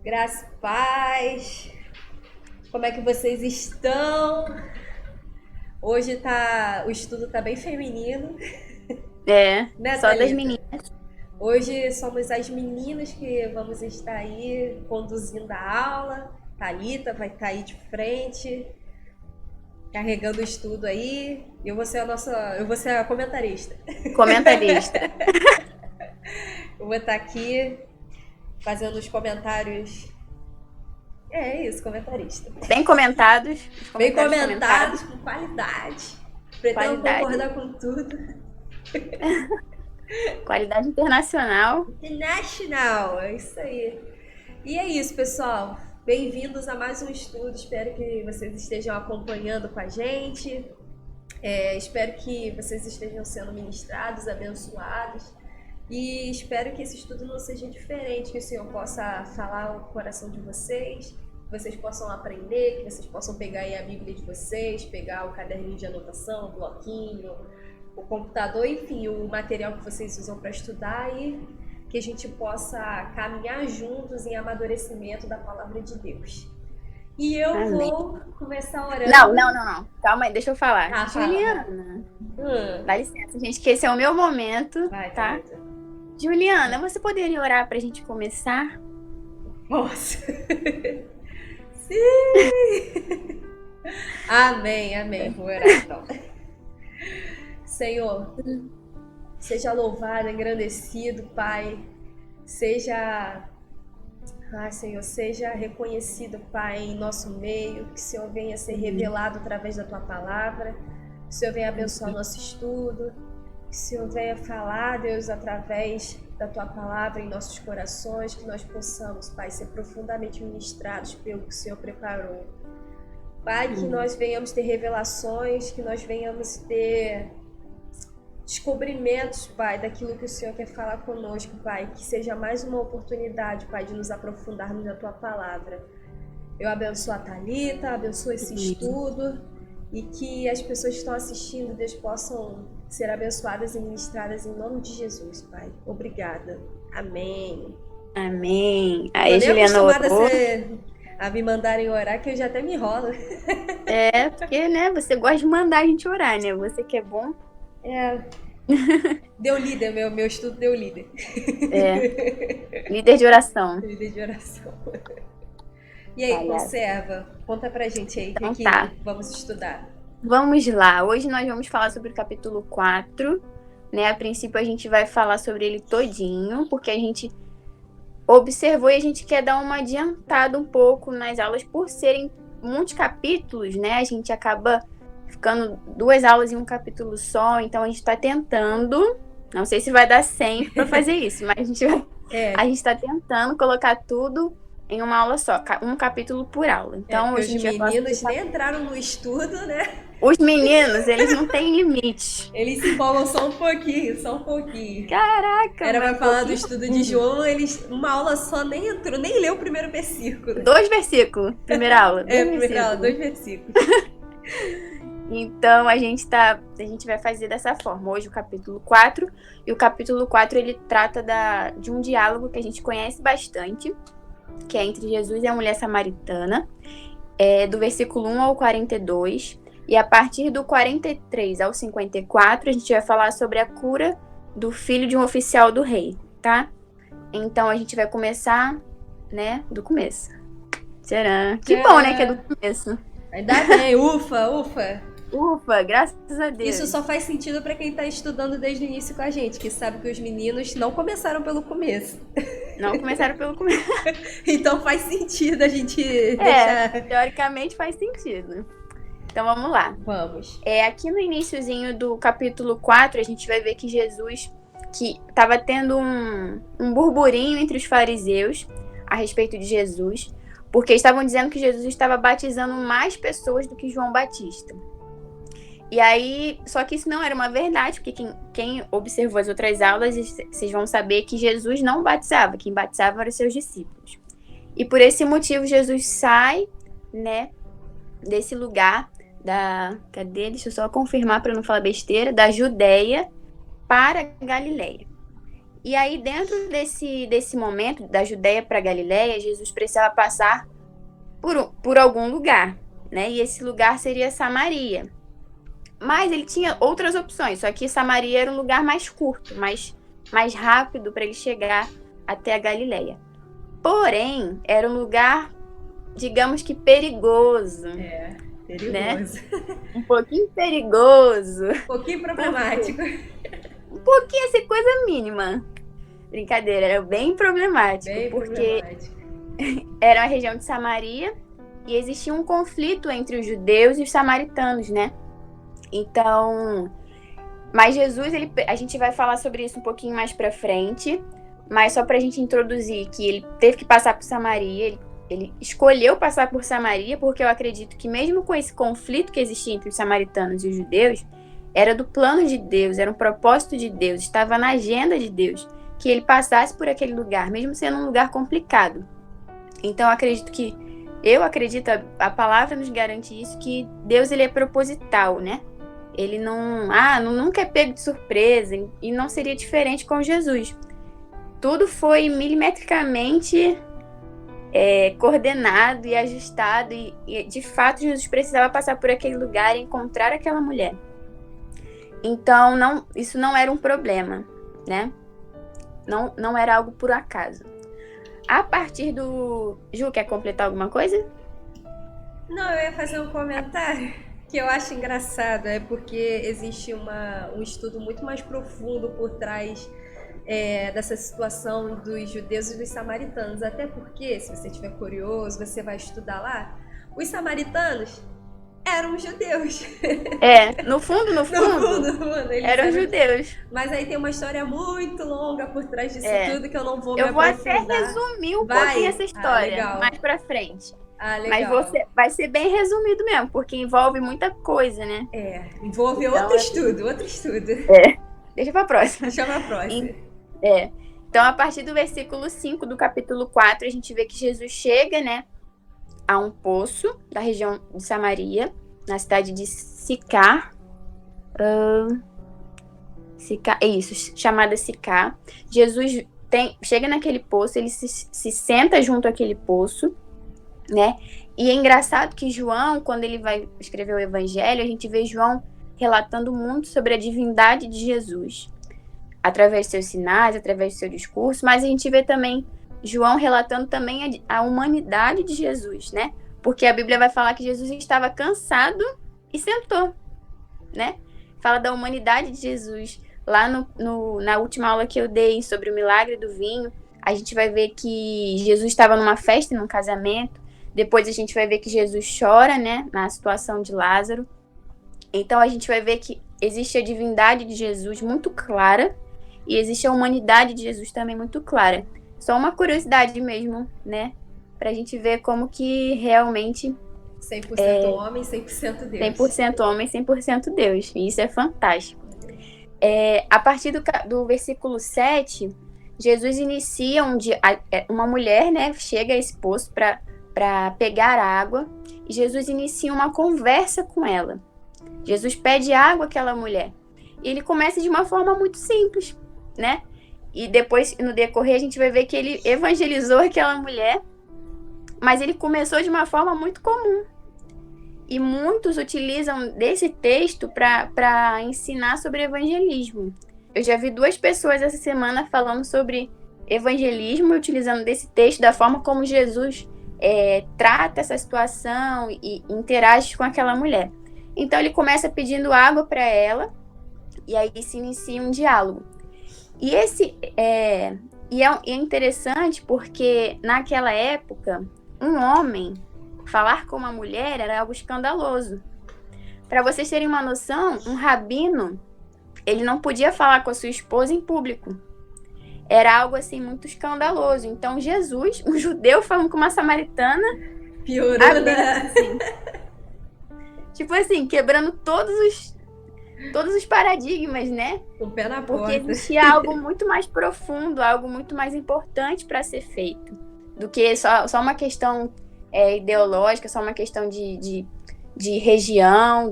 Graça e paz. Como é que vocês estão? Hoje o estudo tá bem feminino, É, né, só das Thalita? meninas. Hoje somos as meninas que vamos estar aí conduzindo a aula. Thalita vai estar aí de frente, carregando o estudo aí. Eu vou ser a comentarista. Comentarista. Eu vou estar aqui fazendo os comentários. É isso, comentarista. Bem comentados. Os Bem comentários comentados, comentados. com qualidade. Pretendo Qualidade. concordar com tudo. Qualidade internacional. International, é isso aí. E é isso, pessoal. Bem-vindos a mais um estudo. Espero que vocês estejam acompanhando com a gente. Espero que vocês estejam sendo ministrados, abençoados. E espero que esse estudo não seja diferente, que o Senhor possa falar ao coração de vocês, que vocês possam aprender, que vocês possam pegar aí a Bíblia de vocês, pegar o caderninho de anotação, o bloquinho, o computador, enfim, o material que vocês usam para estudar e que a gente possa caminhar juntos em amadurecimento da palavra de Deus. E eu Amém. vou começar orando. Não. Calma aí, deixa eu falar. Fala. Juliana, dá licença, gente, que esse é o meu momento, Vai, tá? Thalita. Juliana, você poderia orar pra gente começar? Nossa. Sim! Amém. Vou orar então. Senhor, seja louvado, engrandecido, Pai. Senhor, seja reconhecido, Pai, em nosso meio. Que o Senhor venha ser revelado através da Tua palavra. Que o Senhor venha abençoar nosso estudo. Que o Senhor venha falar, Deus, através da Tua palavra em nossos corações. Que nós possamos, Pai, ser profundamente ministrados pelo que o Senhor preparou. Pai, que nós venhamos ter revelações, que nós venhamos ter descobrimentos, Pai, daquilo que o Senhor quer falar conosco, Pai. Que seja mais uma oportunidade, Pai, de nos aprofundarmos na Tua palavra. Eu abençoo a Thalita, abençoo esse estudo e que as pessoas que estão assistindo, Deus, possam ser abençoadas e ministradas em nome de Jesus, Pai. Obrigada. Amém. Amém. Tô Aí, nem Juliana acostumada orou. a me mandarem orar, que eu já até me enrolo. É, porque, né, você gosta de mandar a gente orar, né? Você que é bom. Deu líder, meu estudo deu líder. Líder de oração. Líder de oração. E aí, Palhaço. conserva, conta pra gente aí o Então que tá. vamos estudar. Vamos lá, hoje nós vamos falar sobre o capítulo 4, né? A princípio a gente vai falar sobre ele todinho, porque a gente observou e a gente quer dar uma adiantada um pouco nas aulas, por serem muitos capítulos, né? A gente acaba ficando 2 aulas em um capítulo só, então a gente tá tentando, não sei se vai dar sempre para fazer isso, mas a gente tá tentando colocar tudo em uma aula só, um capítulo por aula. Então, Porque hoje a gente vai os falar meninos sobre... nem entraram no estudo, né? Os meninos, eles não têm limite. Eles se empolgam só um pouquinho. Caraca, Era pra mas falar do estudo de João, eles uma aula só nem entrou, nem leu o primeiro versículo. 2 versículos, primeira aula. Primeira aula, 2 versículos. Então, a gente vai fazer dessa forma. Hoje o capítulo 4, e o capítulo 4 ele trata de um diálogo que a gente conhece bastante, que é entre Jesus e a mulher samaritana, do versículo 1 ao 42, e a partir do 43 ao 54, a gente vai falar sobre a cura do filho de um oficial do rei, tá? Então, a gente vai começar, né, do começo. Tcharam! Que bom, né, que é do começo. Ainda bem, ufa. Ufa, graças a Deus. Isso só faz sentido pra quem tá estudando desde o início com a gente, que sabe que os meninos não começaram pelo começo. Não começaram pelo começo. Então faz sentido a gente deixar... Teoricamente faz sentido. Então vamos lá. Vamos. Aqui no iniciozinho do capítulo 4, a gente vai ver que Jesus, que estava tendo um burburinho entre os fariseus a respeito de Jesus, porque estavam dizendo que Jesus estava batizando mais pessoas do que João Batista. E aí, só que isso não era uma verdade, porque quem observou as outras aulas, vocês vão saber que Jesus não batizava, quem batizava eram os seus discípulos. E por esse motivo, Jesus sai, né, desse lugar deixa eu só confirmar para não falar besteira, da Judéia para Galileia. E aí, dentro desse momento, da Judéia para Galiléia, Jesus precisava passar por algum lugar, né? E esse lugar seria Samaria. Mas ele tinha outras opções, só que Samaria era um lugar mais curto, mais rápido para ele chegar até a Galiléia. Porém, era um lugar, digamos que perigoso. Perigoso. Né? Um pouquinho perigoso. Um pouquinho problemático. Um pouquinho, assim, coisa mínima. Brincadeira, era bem problemático. Porque era a região de Samaria e existia um conflito entre os judeus e os samaritanos, né? Então, mas Jesus, a gente vai falar sobre isso um pouquinho mais pra frente, mas só pra gente introduzir que ele teve que passar por Samaria, ele escolheu passar por Samaria, porque eu acredito que mesmo com esse conflito que existia entre os samaritanos e os judeus, era do plano de Deus, era um propósito de Deus, estava na agenda de Deus, que ele passasse por aquele lugar, mesmo sendo um lugar complicado. Então eu acredito, a palavra nos garante isso, que Deus ele é proposital, né? Ele nunca é pego de surpresa, e não seria diferente com Jesus. Tudo foi milimetricamente coordenado e ajustado, e de fato Jesus precisava passar por aquele lugar e encontrar aquela mulher. Então, isso não era um problema, né? Não era algo por acaso. A partir do... Ju, quer completar alguma coisa? Não, eu ia fazer um comentário que eu acho engraçado, porque existe um estudo muito mais profundo por trás dessa situação dos judeus e dos samaritanos. Até porque, se você estiver curioso, você vai estudar lá, os samaritanos eram judeus. No fundo, eles eram judeus. Mas aí tem uma história muito longa por trás disso tudo que eu não vou me aprofundar. Eu vou até resumir um pouquinho essa história mais pra frente. Legal. Mas vai ser bem resumido mesmo, porque envolve muita coisa, né? Envolve então, outro estudo. Deixa pra próxima. Então, a partir do versículo 5 do capítulo 4, a gente vê que Jesus chega, né, a um poço da região de Samaria, na cidade de Sicar. Chamada Sicar. Jesus chega naquele poço, ele se senta junto àquele poço, né? E é engraçado que João, quando ele vai escrever o Evangelho, a gente vê João relatando muito sobre a divindade de Jesus, através de seus sinais, através do seu discurso, mas a gente vê também João relatando também a humanidade de Jesus, né? Porque a Bíblia vai falar que Jesus estava cansado e sentou, né? Fala da humanidade de Jesus. Lá na última aula que eu dei sobre o milagre do vinho, a gente vai ver que Jesus estava numa festa, num casamento. Depois a gente vai ver que Jesus chora, né? Na situação de Lázaro. Então a gente vai ver que existe a divindade de Jesus muito clara e existe a humanidade de Jesus também muito clara. Só uma curiosidade mesmo, né? Pra gente ver como que realmente... 100% homem, 100% Deus. 100% homem, 100% Deus. E isso é fantástico. A partir do versículo 7, Jesus inicia uma mulher, né? Chega a esse poço para pegar água. E Jesus inicia uma conversa com ela. Jesus pede água àquela mulher. E ele começa de uma forma muito simples, né? E depois, no decorrer, a gente vai ver que ele evangelizou aquela mulher, mas ele começou de uma forma muito comum. E muitos utilizam desse texto para ensinar sobre evangelismo. Eu já vi 2 pessoas essa semana falando sobre evangelismo, utilizando desse texto, da forma como Jesus trata essa situação e interage com aquela mulher. Então ele começa pedindo água para ela, e aí se inicia um diálogo. E é interessante porque naquela época, um homem falar com uma mulher era algo escandaloso. Para vocês terem uma noção, um rabino, ele não podia falar com a sua esposa em público. Era algo assim muito escandaloso. Então Jesus, um judeu falando com uma samaritana, piorou, né? Assim, tipo assim, quebrando todos os paradigmas, né? O pé na porta. Porque existia algo muito mais profundo, algo muito mais importante para ser feito, do que só uma questão ideológica, só uma questão de região,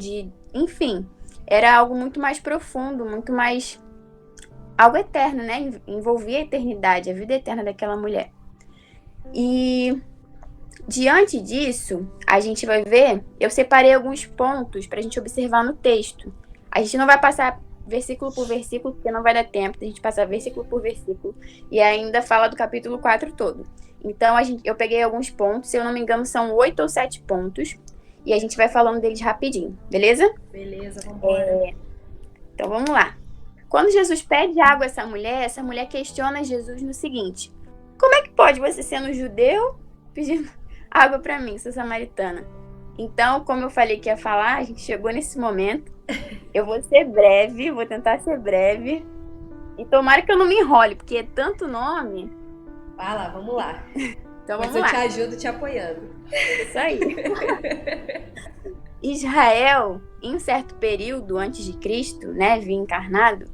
enfim. Era algo muito mais profundo, muito mais algo eterno, né? Envolvia a eternidade, a vida eterna daquela mulher. E diante disso, a gente vai ver, eu separei alguns pontos para a gente observar no texto. A gente não vai passar versículo por versículo, porque não vai dar tempo de a gente passar versículo por versículo, e ainda fala do capítulo 4 todo. Então, eu peguei alguns pontos, se eu não me engano, são 8 ou 7 pontos, e a gente vai falando deles rapidinho, beleza? Beleza, vamos embora. Então, vamos lá. Quando Jesus pede água a essa mulher questiona Jesus no seguinte: como é que pode você, sendo judeu, pedir água para mim, sou samaritana? Então, como eu falei que ia falar, a gente chegou nesse momento. Eu vou ser breve, vou tentar ser breve. E tomara que eu não me enrole, porque é tanto nome. Vai lá, vamos lá. Então vamos lá. Mas eu te ajudo te apoiando. Isso aí. Israel, em um certo período antes de Cristo, né, vir encarnado,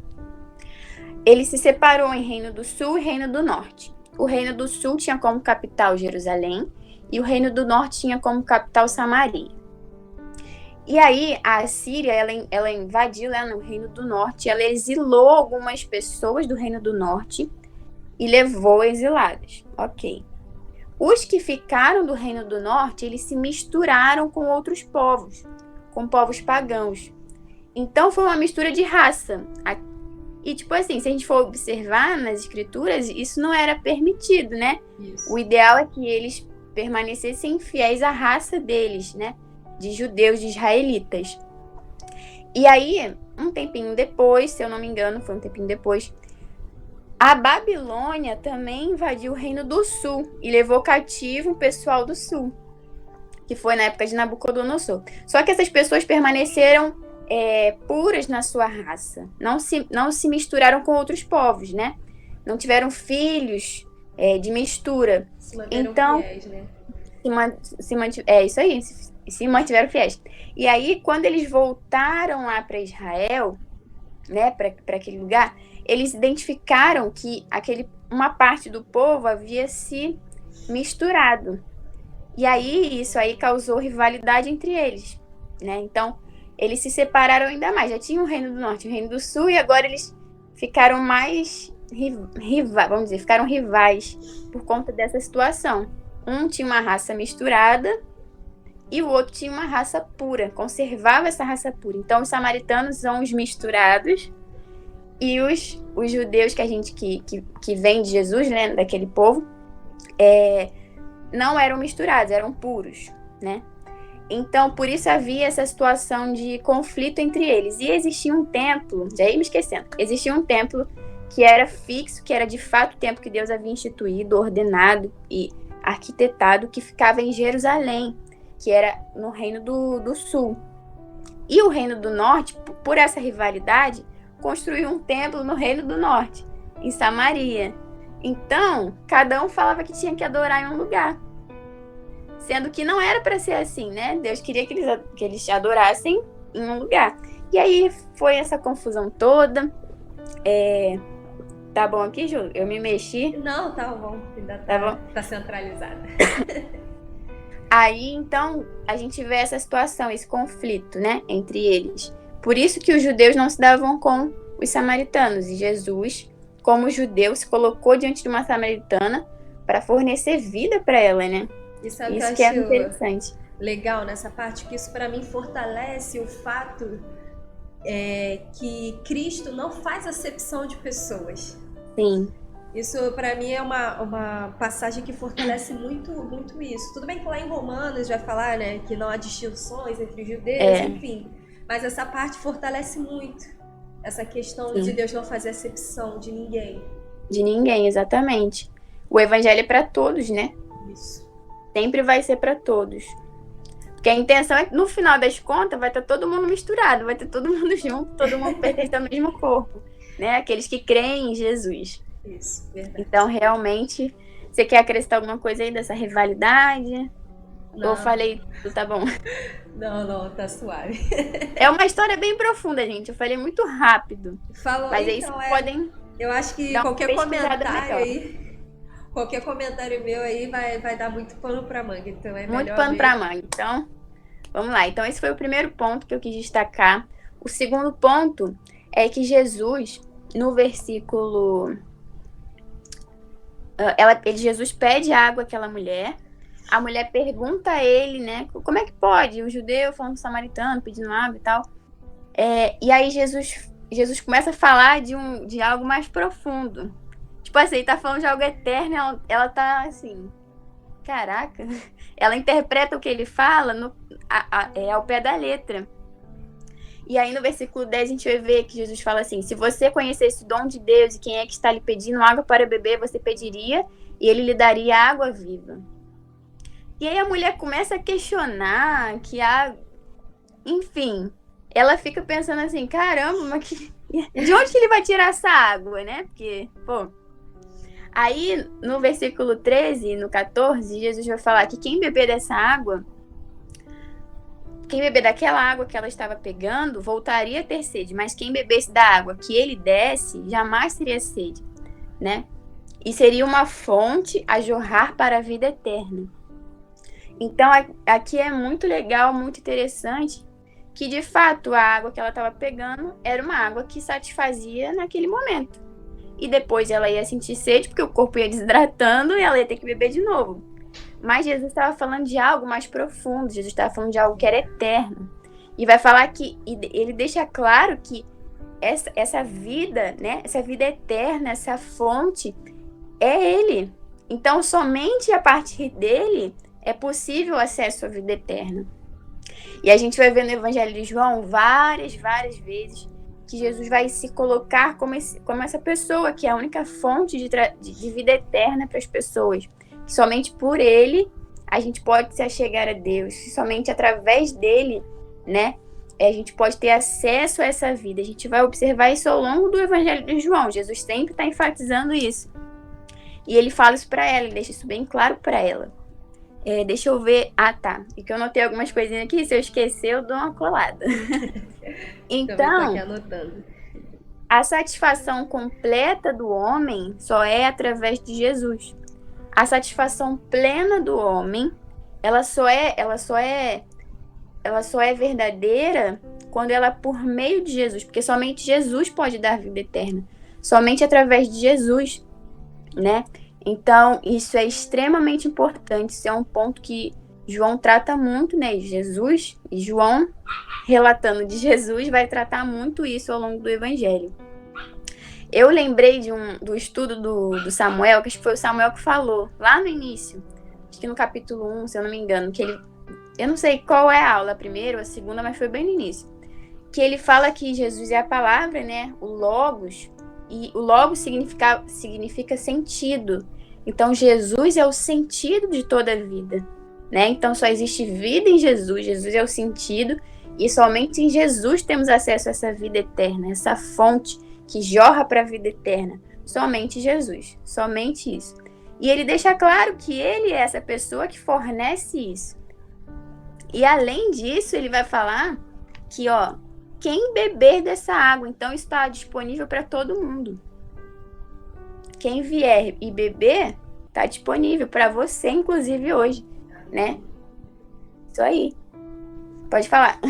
ele se separou em Reino do Sul e Reino do Norte. O Reino do Sul tinha como capital Jerusalém e o Reino do Norte tinha como capital Samaria. E aí a Assíria, ela invadiu lá no Reino do Norte, ela exilou algumas pessoas do Reino do Norte e levou exiladas. Ok. Os que ficaram do Reino do Norte, eles se misturaram com outros povos, com povos pagãos. Então foi uma mistura de raça. E tipo assim, se a gente for observar nas escrituras, isso não era permitido, né? Isso. O ideal é que eles permanecessem fiéis à raça deles, né? De judeus, de israelitas. E aí, um tempinho depois, se eu não me engano, foi um tempinho depois, a Babilônia também invadiu o Reino do Sul e levou cativo o pessoal do Sul, que foi na época de Nabucodonosor. Só que essas pessoas permaneceram puras na sua raça, não se misturaram com outros povos, né? Não tiveram filhos de mistura. Se mantiveram então, fiéis, né? Isso aí, se mantiveram fiéis. E aí, quando eles voltaram lá para Israel, né, para aquele lugar, eles identificaram que uma parte do povo havia se misturado. E aí, isso aí causou rivalidade entre eles, né? Então, eles se separaram ainda mais. Já tinha o Reino do Norte e o Reino do Sul, e agora eles ficaram mais vamos dizer, ficaram rivais por conta dessa situação. Um tinha uma raça misturada e o outro tinha uma raça pura, conservava essa raça pura. Então, os samaritanos são os misturados e os judeus que vêm de Jesus, né, daquele povo, não eram misturados, eram puros, né? Então, por isso havia essa situação de conflito entre eles. E existia um templo, já ia me esquecendo, existia um templo que era fixo, que era de fato o templo que Deus havia instituído, ordenado e arquitetado, que ficava em Jerusalém, que era no Reino do Sul. E o Reino do Norte, por essa rivalidade, construiu um templo no Reino do Norte, em Samaria. Então, cada um falava que tinha que adorar em um lugar. Sendo que não era para ser assim, né? Deus queria que eles adorassem em um lugar. E aí foi essa confusão toda. Tá bom aqui, Ju? Eu me mexi? Não, tá bom. Ainda tá centralizada. Aí, então, a gente vê essa situação, esse conflito, né? Entre eles. Por isso que os judeus não se davam com os samaritanos. E Jesus, como judeu, se colocou diante de uma samaritana para fornecer vida para ela, né? Isso que é interessante. Legal nessa parte, que isso para mim fortalece o fato que Cristo não faz acepção de pessoas. Sim. Isso para mim é uma passagem que fortalece muito, muito isso. Tudo bem que lá em Romanos vai falar, né, que não há distinções entre os judeus, enfim. Mas essa parte fortalece muito essa questão de Deus não fazer acepção de ninguém. De ninguém, exatamente. O evangelho é para todos, né? Isso. Sempre vai ser para todos. Porque a intenção é que, no final das contas, vai estar todo mundo misturado, vai ter todo mundo junto, todo mundo pertence ao mesmo corpo, né? Aqueles que creem em Jesus. Isso, verdade. Então, realmente, você quer acrescentar alguma coisa aí dessa rivalidade? Não. Ou falei, tá bom? Não, tá suave. É uma história bem profunda, gente. Eu falei muito rápido. Falou, mas aí vocês podem. Eu acho que qualquer comentário aí. Qualquer comentário meu aí vai dar muito pano pra manga, então é melhor. Muito pano pra manga. Então, vamos lá. Então, esse foi o primeiro ponto que eu quis destacar. O segundo ponto é que Jesus, no versículo... Jesus pede água àquela mulher. A mulher pergunta a ele, né? Como é que pode? O judeu falando samaritano, pedindo água e tal. E aí Jesus começa a falar de algo mais profundo. Tipo assim, ele tá falando de algo eterno. Ela tá assim... Caraca. Ela interpreta o que ele fala ao pé da letra. E aí no versículo 10 a gente vai ver que Jesus fala assim: se você conhecesse o dom de Deus e quem é que está lhe pedindo água para beber, você pediria e ele lhe daria água viva. E aí a mulher começa a questionar que enfim, ela fica pensando assim, caramba, mas de onde que ele vai tirar essa água, né? Porque, pô... Aí, no versículo 13 e no 14, Jesus vai falar que quem beber dessa água, quem beber daquela água que ela estava pegando, voltaria a ter sede, mas quem bebesse da água que ele desse, jamais teria sede, né? E seria uma fonte a jorrar para a vida eterna. Então, aqui é muito legal, muito interessante, que de fato a água que ela estava pegando era uma água que satisfazia naquele momento. E depois ela ia sentir sede, porque o corpo ia desidratando e ela ia ter que beber de novo. Mas Jesus estava falando de algo mais profundo, Jesus estava falando de algo que era eterno. E vai falar que, ele deixa claro que essa vida, né, essa vida eterna, essa fonte, é Ele. Então, somente a partir dele é possível o acesso à vida eterna. E a gente vai ver no Evangelho de João várias vezes que Jesus vai se colocar como essa pessoa, que é a única fonte de vida eterna para as pessoas. Que somente por ele a gente pode se achegar a Deus. Somente através dele, né, a gente pode ter acesso a essa vida. A gente vai observar isso ao longo do Evangelho de João. Jesus sempre está enfatizando isso. E ele fala isso para ela, ele deixa isso bem claro para ela. Deixa eu ver. Ah, tá. E que eu notei algumas coisinhas aqui. Se eu esquecer, eu dou uma colada. Então, a satisfação completa do homem só é através de Jesus. A satisfação plena do homem, ela só é verdadeira quando ela é por meio de Jesus, porque somente Jesus pode dar vida eterna. Somente através de Jesus, né? Então, isso é extremamente importante. Isso é um ponto que João trata muito, né? Jesus, e João, relatando de Jesus, vai tratar muito isso ao longo do Evangelho. Eu lembrei do estudo do Samuel, que acho que foi o Samuel que falou, lá no início, acho que no capítulo 1, se eu não me engano, que eu não sei qual é a aula, a primeira ou a segunda, mas foi bem no início, que ele fala que Jesus é a palavra, né? O Logos, e o Logos significa sentido. Então, Jesus é o sentido de toda a vida, né? Então, só existe vida em Jesus. Jesus é o sentido. E somente em Jesus temos acesso a essa vida eterna, essa fonte que jorra para a vida eterna. Somente Jesus. Somente isso. E ele deixa claro que ele é essa pessoa que fornece isso. E, além disso, ele vai falar que, quem beber dessa água, então está disponível para todo mundo. Quem vier e beber, tá disponível para você, inclusive hoje, né? Isso aí. Pode falar.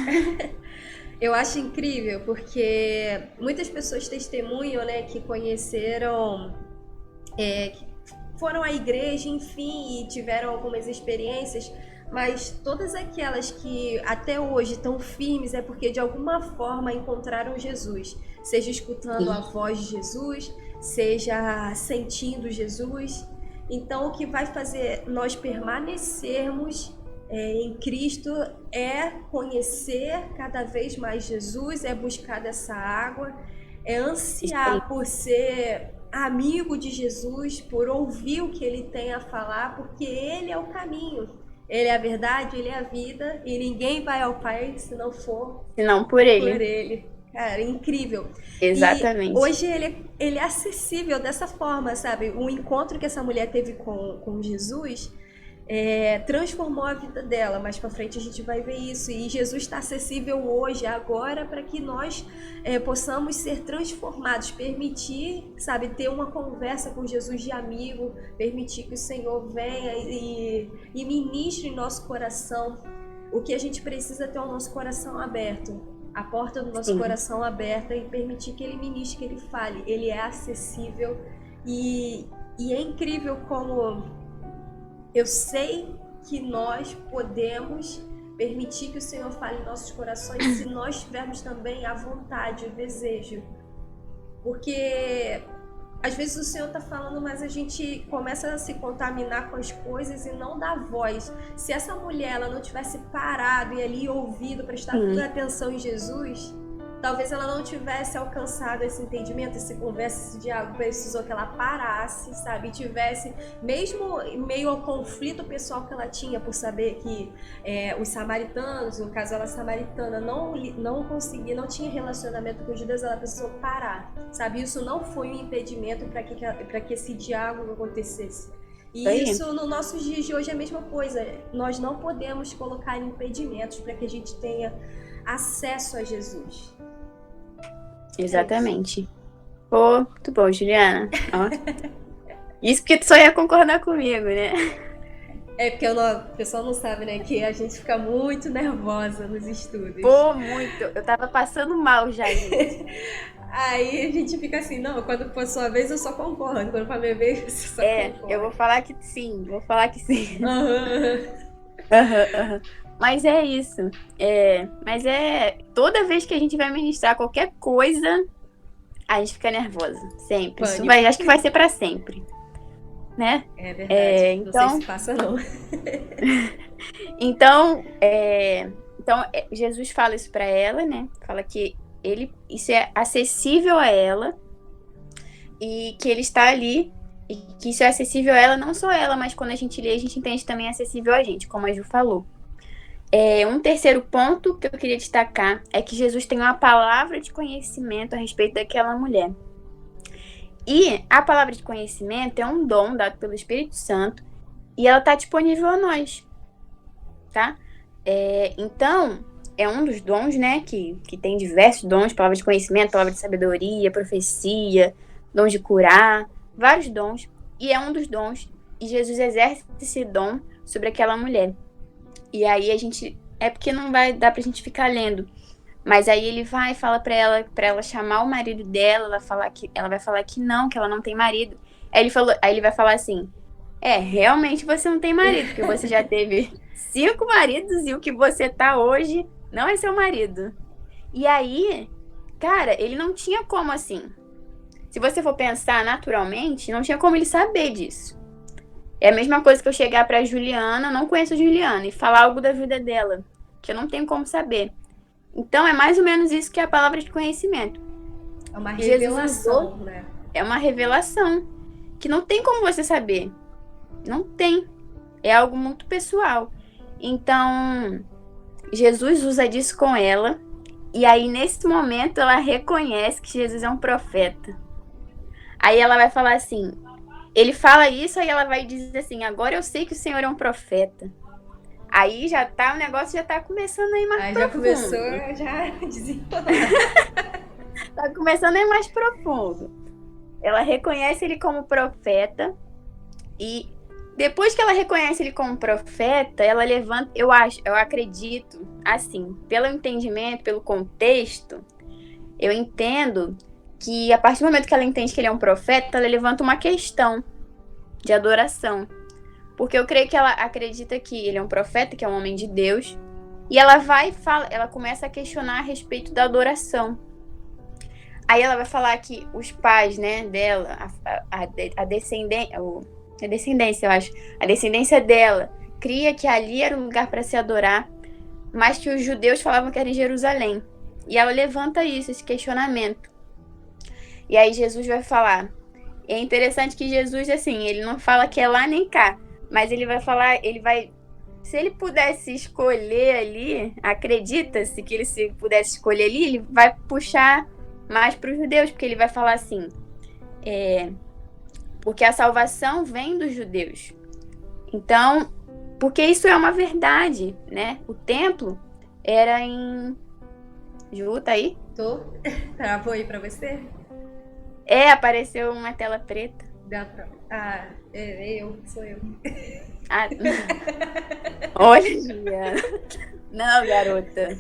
Eu acho incrível, porque muitas pessoas testemunham, né, que conheceram, que foram à igreja, enfim, e tiveram algumas experiências, mas todas aquelas que até hoje estão firmes é porque de alguma forma encontraram Jesus, seja escutando a voz de Jesus, seja sentindo Jesus. Então, o que vai fazer nós permanecermos em Cristo é conhecer cada vez mais Jesus, é buscar dessa água, é ansiar por ser amigo de Jesus, por ouvir o que ele tem a falar, porque ele é o caminho, ele é a verdade, ele é a vida, e ninguém vai ao Pai se não for por ele. Cara, incrível. Exatamente. E hoje ele é acessível dessa forma, sabe? O encontro que essa mulher teve com Jesus transformou a vida dela. Mais pra frente a gente vai ver isso. E Jesus está acessível hoje, agora, para que nós possamos ser transformados. Permitir, sabe, ter uma conversa com Jesus de amigo. Permitir que o Senhor venha e ministre em nosso coração o que a gente precisa ter o nosso coração aberto. a porta do nosso Sim. coração aberta e permitir que ele ministre, que ele fale. Ele é acessível e é incrível como eu sei que nós podemos permitir que o Senhor fale em nossos corações se nós tivermos também a vontade, o desejo. Porque às vezes o Senhor está falando, mas a gente começa a se contaminar com as coisas e não dá voz. Se essa mulher ela não tivesse parado e ali ouvido, prestado toda a atenção em Jesus, talvez ela não tivesse alcançado esse entendimento, essa conversa, esse diálogo. Precisou que ela parasse, sabe? E tivesse, mesmo em meio ao conflito pessoal que ela tinha por saber que os samaritanos, no caso ela samaritana, não conseguia, não tinha relacionamento com os judeus, ela precisou parar, sabe? Isso não foi um impedimento para que esse diálogo acontecesse. E isso no nossos dias de hoje é a mesma coisa. Nós não podemos colocar impedimentos para que a gente tenha acesso a Jesus. Exatamente. Pô, muito bom, Juliana. Ó. Isso porque tu só ia concordar comigo, né? É porque o pessoal não sabe, né? Que a gente fica muito nervosa nos estudos. Pô, muito. Eu tava passando mal já, gente. Aí a gente fica assim, não, quando for sua vez eu só concordo. Quando for minha vez, você só concorda. Eu vou falar que sim, Aham. Mas é isso. Mas toda vez que a gente vai ministrar qualquer coisa, a gente fica nervosa. Sempre. Isso acho que vai ser pra sempre. Né? É verdade. Então, não sei se passa, não. Então, Jesus fala isso pra ela, né? Fala que isso é acessível a ela e que ele está ali e que isso é acessível a ela, não só a ela, mas quando a gente lê, a gente entende também acessível a gente, como a Ju falou. Um terceiro ponto que eu queria destacar é que Jesus tem uma palavra de conhecimento a respeito daquela mulher. E a palavra de conhecimento é um dom dado pelo Espírito Santo e ela está disponível a nós, tá? Então, é um dos dons, né, que tem diversos dons, palavra de conhecimento, palavra de sabedoria, profecia, dons de curar, vários dons, e é um dos dons, e Jesus exerce esse dom sobre aquela mulher. E aí porque não vai dar pra gente ficar lendo, mas aí ele vai e fala pra ela chamar o marido dela, ela vai falar que ela não tem marido. Aí ele vai falar assim, realmente você não tem marido, porque você já teve 5 maridos e o que você tá hoje não é seu marido. E aí, cara, ele não tinha como assim. Se você for pensar naturalmente, não tinha como ele saber disso. É a mesma coisa que eu chegar pra Juliana, não conheço a Juliana, e falar algo da vida dela, que eu não tenho como saber. Então, é mais ou menos isso que é a palavra de conhecimento. É uma revelação, né? É uma revelação, que não tem como você saber. Não tem. É algo muito pessoal. Então, Jesus usa disso com ela, e aí, nesse momento, ela reconhece que Jesus é um profeta. Aí ela vai falar assim... Ele fala isso, aí ela vai dizer assim, agora eu sei que o Senhor é um profeta. Aí o negócio já tá começando a ir mais profundo. Já começou, já desenrolar. Tá começando a ir mais profundo. Ela reconhece ele como profeta, e depois que ela reconhece ele como profeta, ela levanta, eu acredito, assim, pelo entendimento, pelo contexto, eu entendo que a partir do momento que ela entende que ele é um profeta, ela levanta uma questão de adoração. Porque eu creio que ela acredita que ele é um profeta, que é um homem de Deus, e ela ela começa a questionar a respeito da adoração. Aí ela vai falar que os pais, né, dela, a descendência, eu acho, a descendência dela, cria que ali era um lugar para se adorar, mas que os judeus falavam que era em Jerusalém. E ela levanta esse questionamento. E aí Jesus vai falar. É interessante que Jesus, assim, ele não fala que é lá nem cá, mas ele vai falar, se ele pudesse escolher ali, acredita-se que se pudesse escolher ali, ele vai puxar mais para os judeus, porque ele vai falar assim, porque a salvação vem dos judeus. Então, porque isso é uma verdade, né? O templo era em... Ju, tá aí? Tô. Travou aí pra você? Apareceu uma tela preta. Sou eu. Olha, Juliana. Não, garota.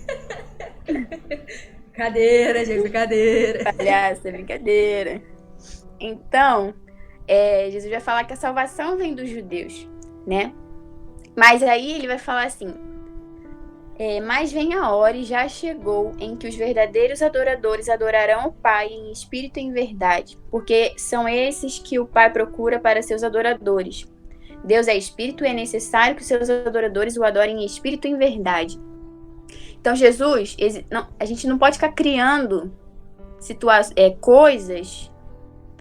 Brincadeira, gente, brincadeira. Palhaça, é brincadeira. Então, Jesus vai falar que a salvação vem dos judeus, né? Mas aí ele vai falar assim, mas vem a hora e já chegou em que os verdadeiros adoradores adorarão o Pai em espírito e em verdade, porque são esses que o Pai procura para seus adoradores. Deus é espírito e é necessário que os seus adoradores o adorem em espírito e em verdade. Então Jesus, a gente não pode ficar criando coisas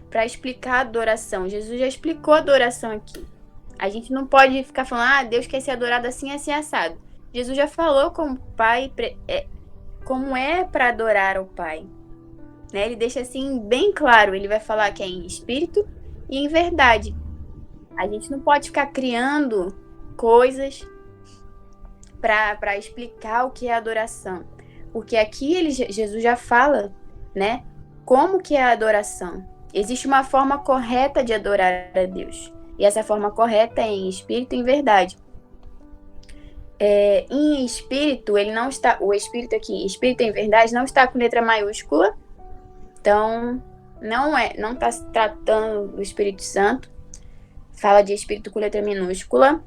para explicar a adoração. Jesus já explicou a adoração aqui. A gente não pode ficar falando, Deus quer ser adorado assim, assim, assado. Jesus já falou como o Pai, como é para adorar o Pai. Né? Ele deixa assim bem claro, ele vai falar que é em espírito e em verdade. A gente não pode ficar criando coisas para explicar o que é adoração. Porque aqui Jesus já fala, né, como que é a adoração. Existe uma forma correta de adorar a Deus. E essa forma correta é em espírito e em verdade. Em espírito, ele não está... O espírito aqui, espírito em verdade, não está com letra maiúscula. Então, não está se tratando do Espírito Santo. Fala de espírito com letra minúscula.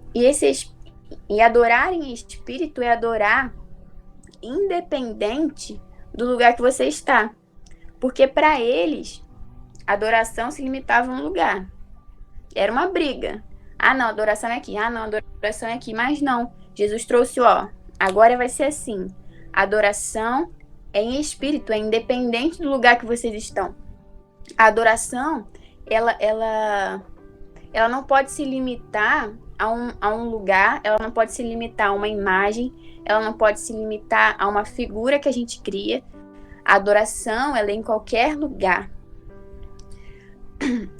E adorar em espírito é adorar independente do lugar que você está. Porque para eles, a adoração se limitava a um lugar. Era uma briga. Não, adoração é aqui. Não, adoração é aqui. Mas não. Jesus trouxe, agora vai ser assim. Adoração é em espírito, é independente do lugar que vocês estão. A adoração, ela não pode se limitar a um lugar, ela não pode se limitar a uma imagem, ela não pode se limitar a uma figura que a gente cria. A adoração, ela é em qualquer lugar.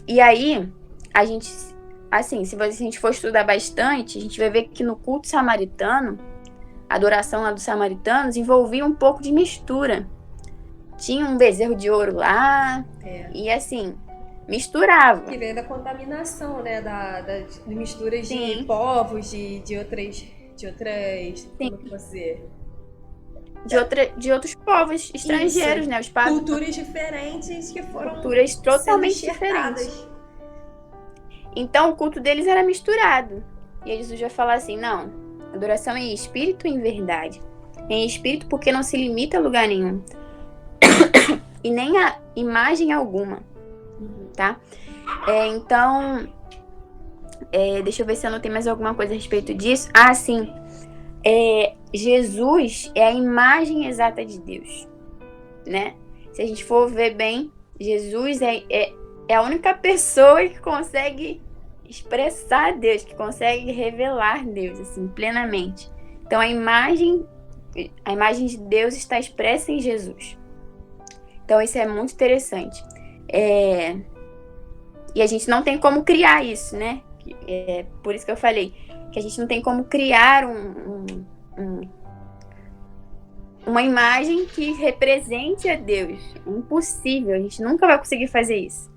E aí, a gente, assim, se a gente for estudar bastante, a gente vai ver que no culto samaritano, a adoração lá dos samaritanos envolvia um pouco de mistura. Tinha um bezerro de ouro lá, e assim, misturava. Que vem da contaminação, né, de misturas Sim. de povos, de outras, como que posso dizer? De outros povos estrangeiros, né? Os culturas diferentes que foram culturas totalmente diferentes. Então o culto deles era misturado. E aí Jesus vai falar assim, não, adoração é em espírito e em verdade. Em espírito porque não se limita a lugar nenhum. E nem a imagem alguma. Tá? Então, deixa eu ver se eu anotei mais alguma coisa a respeito disso. Sim. Jesus é a imagem exata de Deus, né? Se a gente for ver bem, Jesus é a única pessoa que consegue expressar Deus, que consegue revelar Deus, assim, plenamente. Então, a imagem de Deus está expressa em Jesus. Então, isso é muito interessante. E a gente não tem como criar isso, né? Por isso que eu falei que a gente não tem como criar uma imagem que represente a Deus. É impossível, a gente nunca vai conseguir fazer isso.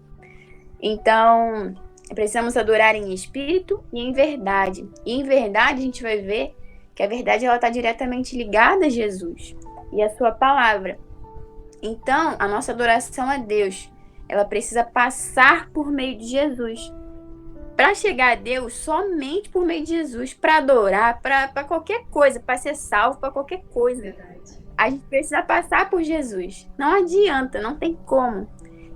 Então, precisamos adorar em espírito e em verdade. E em verdade a gente vai ver que a verdade ela está diretamente ligada a Jesus e a sua palavra. Então, a nossa adoração a Deus, ela precisa passar por meio de Jesus. Para chegar a Deus, somente por meio de Jesus. Para adorar, para qualquer coisa, para ser salvo, para qualquer coisa. Verdade. A gente precisa passar por Jesus. Não adianta, não tem como.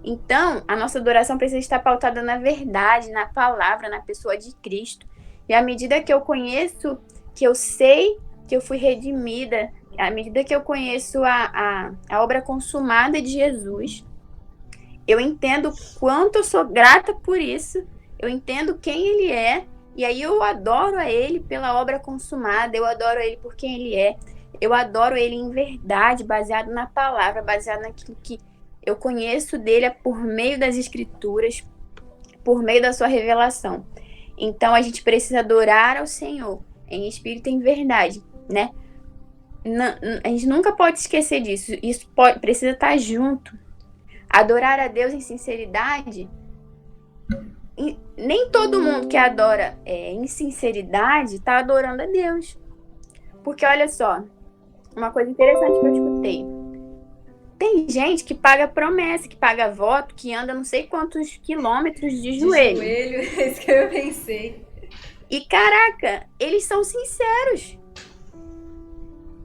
Então, a nossa adoração precisa estar pautada na verdade, na palavra, na pessoa de Cristo. E à medida que eu conheço, que eu sei que eu fui redimida, à medida que eu conheço a obra consumada de Jesus, eu entendo quanto eu sou grata por isso, eu entendo quem Ele é, e aí eu adoro a Ele pela obra consumada, eu adoro a Ele por quem Ele é, eu adoro Ele em verdade, baseado na palavra, baseado naquilo que eu conheço dele por meio das Escrituras, por meio da sua revelação. Então a gente precisa adorar ao Senhor em espírito e em verdade, né? A gente nunca pode esquecer disso. Isso precisa estar junto. Adorar a Deus em sinceridade. Nem todo mundo que adora em sinceridade está adorando a Deus. Porque olha só, uma coisa interessante que eu escutei. Tem gente que paga promessa, que paga voto, que anda não sei quantos quilômetros de joelho. É isso que eu pensei. E caraca, eles são sinceros.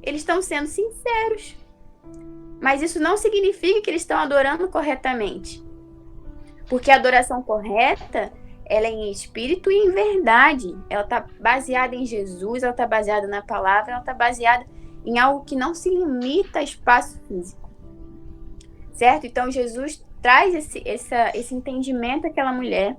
Eles estão sendo sinceros. Mas isso não significa que eles estão adorando corretamente. Porque a adoração correta, ela é em espírito e em verdade. Ela está baseada em Jesus, ela está baseada na palavra, ela está baseada em algo que não se limita a espaço físico. Certo? Então Jesus traz esse entendimento àquela mulher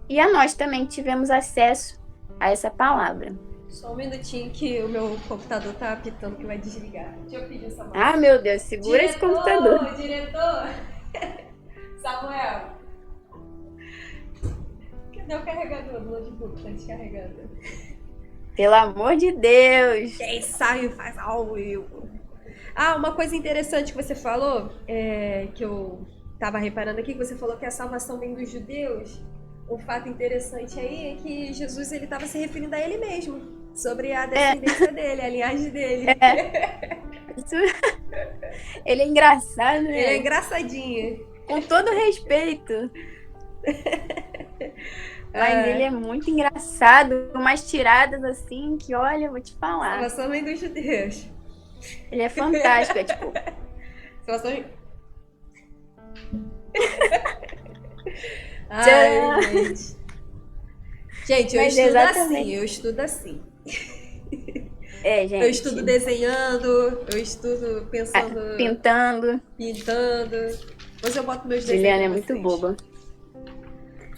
e a nós também tivemos acesso a essa palavra. Só um minutinho que o meu computador tá apitando que vai desligar. Deixa eu pedir essa moça. Ah, meu Deus, segura esse computador. Diretor! Samuel! Cadê o carregador do notebook? Tá descarregando. Pelo amor de Deus! Quem sabe faz ao vivo. Ah, uma coisa interessante que você falou, que eu tava reparando aqui, que você falou que a salvação vem dos judeus. Um fato interessante aí é que Jesus ele estava se referindo a ele mesmo, sobre a descendência dele, a linhagem dele. Ele é engraçado, né? Ele é engraçadinho. Com todo respeito. Mas ele é muito engraçado, umas tiradas assim que, olha, eu vou te falar. Salvação vem dos judeus. Ele é fantástico, é tipo... Salvação... Ai, gente. Gente, eu estudo assim, eu estudo assim. Gente. Eu estudo desenhando, eu estudo pensando... Pintando. Depois eu boto meus desenhos. Juliana é muito boba.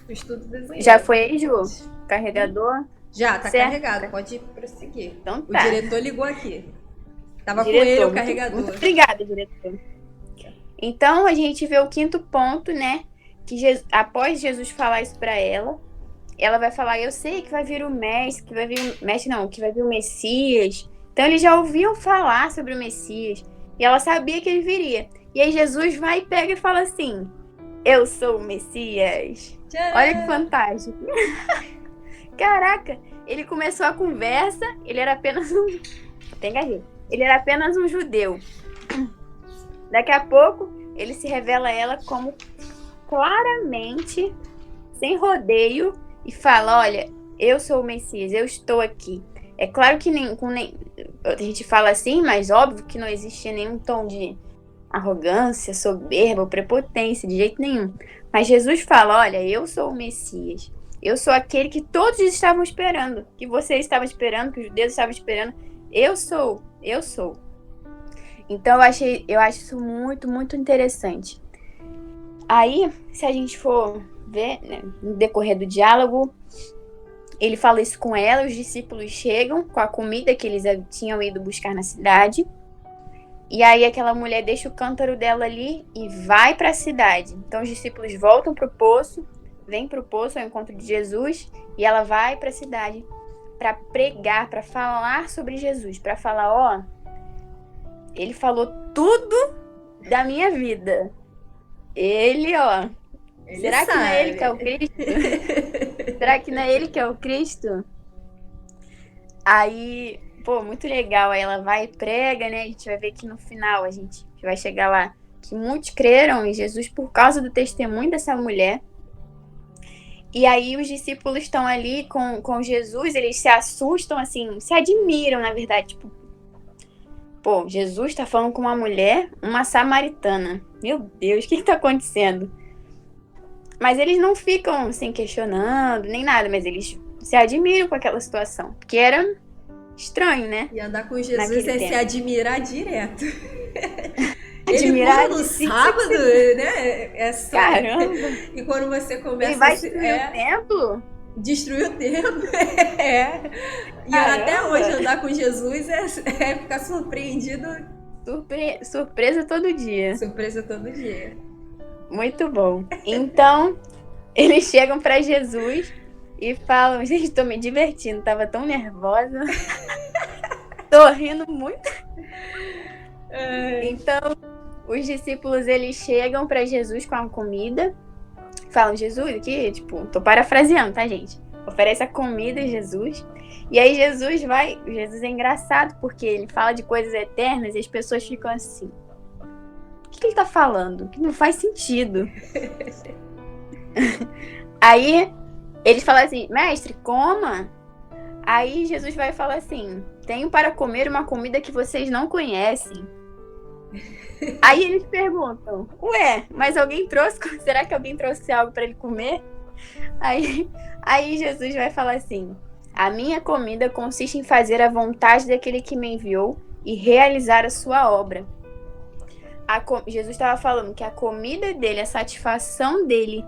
Eu estudo desenhando. Já foi aí, Ju? Carregador? Já, tá carregado, pode prosseguir. Então tá. O diretor ligou aqui. Tava com ele o carregador. Muito obrigada, diretor. Então, a gente vê o quinto ponto, né? Que após Jesus falar isso pra ela, ela vai falar, eu sei que vai vir o Mestre, que vai vir o Messias. Então, eles já ouviam falar sobre o Messias. E ela sabia que ele viria. E aí, Jesus vai e pega e fala assim, eu sou o Messias. Tcharam! Olha que fantástico. Caraca, ele começou a conversa, ele era apenas Ele era apenas um judeu. Daqui a pouco, ele se revela a ela como claramente, sem rodeio, e fala, olha, eu sou o Messias, eu estou aqui. É claro que a gente fala assim, mas óbvio que não existia nenhum tom de arrogância, soberba ou prepotência, de jeito nenhum. Mas Jesus fala, olha, eu sou o Messias. Eu sou aquele que todos estavam esperando, que vocês estavam esperando, que os judeus estavam esperando. Eu sou. Então eu acho isso muito, muito interessante. Aí, se a gente for ver, né, no decorrer do diálogo, ele fala isso com ela, os discípulos chegam com a comida que eles tinham ido buscar na cidade. E aí aquela mulher deixa o cântaro dela ali e vai para a cidade. Então os discípulos voltam pro poço, vêm pro poço ao encontro de Jesus e ela vai para a cidade para pregar, para falar sobre Jesus, para falar, ó, ele falou tudo da minha vida. Ele, ó, será que não é ele que é o Cristo? Será que não é ele que é o Cristo? Aí, pô, muito legal. Aí ela vai e prega, né? A gente vai ver que no final a gente vai chegar lá que muitos creram em Jesus por causa do testemunho dessa mulher. E aí os discípulos estão ali com Jesus, eles se assustam, assim, se admiram, na verdade. Tipo, pô, Jesus está falando com uma mulher, uma samaritana. Meu Deus, o que está acontecendo? Mas eles não ficam assim questionando, nem nada, mas eles se admiram com aquela situação. Porque era estranho, né? E andar com Jesus é se admirar direto. Admirar no sábado, né? É só... Caramba! E quando você começa... Ele vai destruir o templo? Destruir o templo, E Caramba. até hoje andar com Jesus é ficar surpreendido. Surpresa todo dia. Surpresa todo dia. Muito bom. Então, eles chegam pra Jesus e falam, gente, tô me divertindo, tava tão nervosa. Tô rindo muito. Então, os discípulos, eles chegam pra Jesus com a comida. Falam, Jesus, aqui, tipo, tô parafraseando, tá, gente? oferece a comida a Jesus. E aí Jesus é engraçado porque ele fala de coisas eternas e as pessoas ficam assim, o que ele tá falando? Que não faz sentido. Aí eles falam assim, mestre, coma. Aí Jesus vai falar assim, tenho para comer uma comida que vocês não conhecem. Aí eles perguntam, ué, mas alguém trouxe? Será que alguém trouxe algo para ele comer? Aí Jesus vai falar assim, a minha comida consiste em fazer a vontade daquele que me enviou e realizar a sua obra. Jesus estava falando que a comida dele, a satisfação dele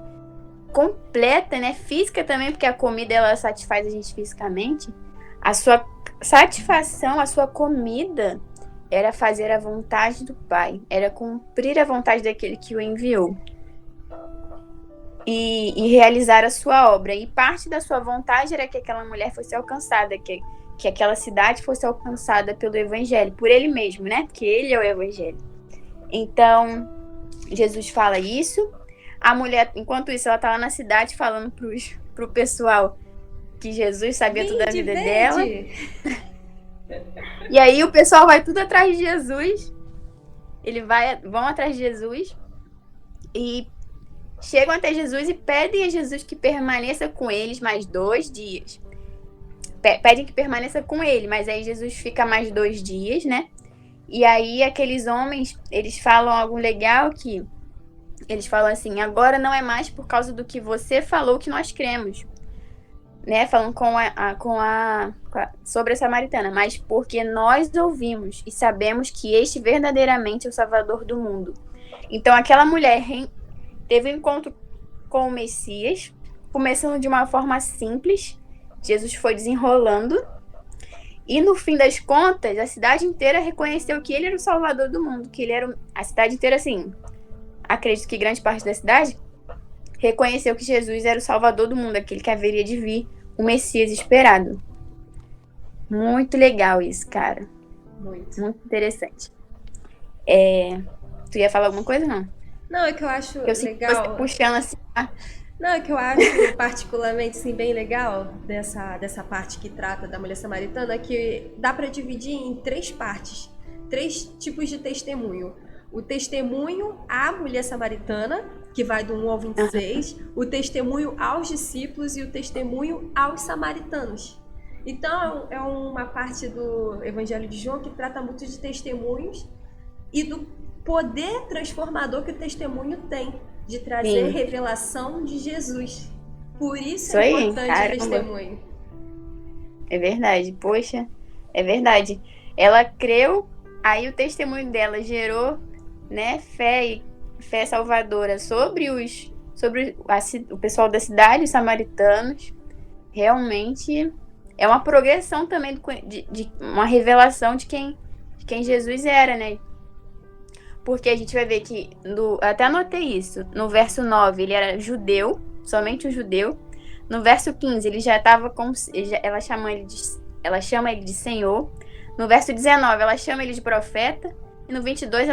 completa, né, física também, porque a comida ela satisfaz a gente fisicamente, a sua satisfação, a sua comida era fazer a vontade do Pai, era cumprir a vontade daquele que o enviou e realizar a sua obra. E parte da sua vontade era que aquela mulher fosse alcançada, que aquela cidade fosse alcançada pelo Evangelho, por ele mesmo, né? Porque ele é o Evangelho. Então, Jesus fala isso. A mulher, enquanto isso, ela tá lá na cidade falando pro pessoal que Jesus sabia tudo da vida dela. E aí o pessoal vai tudo atrás de Jesus. Vão atrás de Jesus e chegam até Jesus e pedem a Jesus que permaneça com eles mais 2 dias. Pedem que permaneça com ele, mas aí Jesus fica mais 2 dias, né? E aí aqueles homens, eles falam algo legal que eles falam assim, agora não é mais por causa do que você falou que nós cremos, né? Falam sobre a samaritana, mas porque nós ouvimos e sabemos que este verdadeiramente é o Salvador do mundo. Então aquela mulher teve um encontro com o Messias, começando de uma forma simples, Jesus foi desenrolando, e no fim das contas, a cidade inteira reconheceu que ele era o Salvador do mundo, que ele era a cidade inteira, assim, acredito que grande parte da cidade reconheceu que Jesus era o Salvador do mundo, aquele que haveria de vir, o Messias esperado. Muito legal isso, cara. Muito interessante. Tu ia falar alguma coisa, não? Não, é que eu acho eu legal. Você puxando assim. Não, é que eu acho particularmente assim, bem legal dessa parte que trata da mulher samaritana, que dá para dividir em 3 partes, 3 tipos de testemunho. O testemunho à mulher samaritana, que vai do 1 ao 26, o testemunho aos discípulos e o testemunho aos samaritanos. Então, é uma parte do Evangelho de João que trata muito de testemunhos e do poder transformador que o testemunho tem, de trazer revelação de Jesus. Por isso é importante o testemunho. É verdade, poxa, é verdade. Ela creu, aí o testemunho dela gerou, né, fé salvadora sobre o pessoal da cidade, os samaritanos. Realmente é uma progressão também de uma revelação de quem Jesus era, né? Porque a gente vai ver que, até anotei isso, no verso 9 ele era judeu, somente um judeu. No verso 15 ele já estava ela chama ele de Senhor. No verso 19 ela chama ele de profeta. E no 22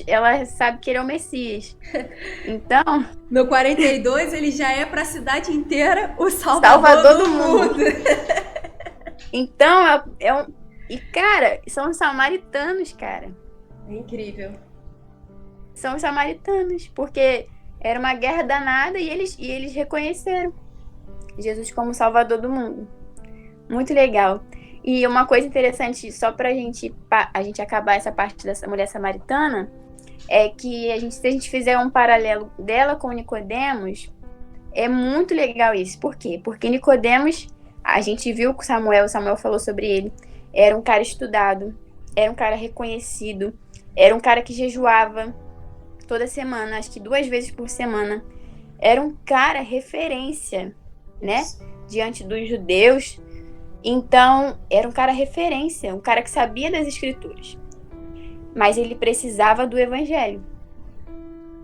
ela sabe que ele é o Messias. Então... No 42 ele já é para a cidade inteira o Salvador do mundo. Então, e cara, são os samaritanos, cara. É incrível. São os samaritanos, porque era uma guerra danada e eles reconheceram Jesus como Salvador do mundo. Muito legal. E uma coisa interessante, só pra gente acabar essa parte dessa mulher samaritana, é que se a gente fizer um paralelo dela com Nicodemos, é muito legal isso. Por quê? Porque Nicodemos, a gente viu com o Samuel falou sobre ele, era um cara estudado, era um cara reconhecido, era um cara que jejuava toda semana, acho que 2 vezes por semana. Era um cara referência, né? Diante dos judeus. Então, era um cara referência, um cara que sabia das escrituras. Mas ele precisava do evangelho.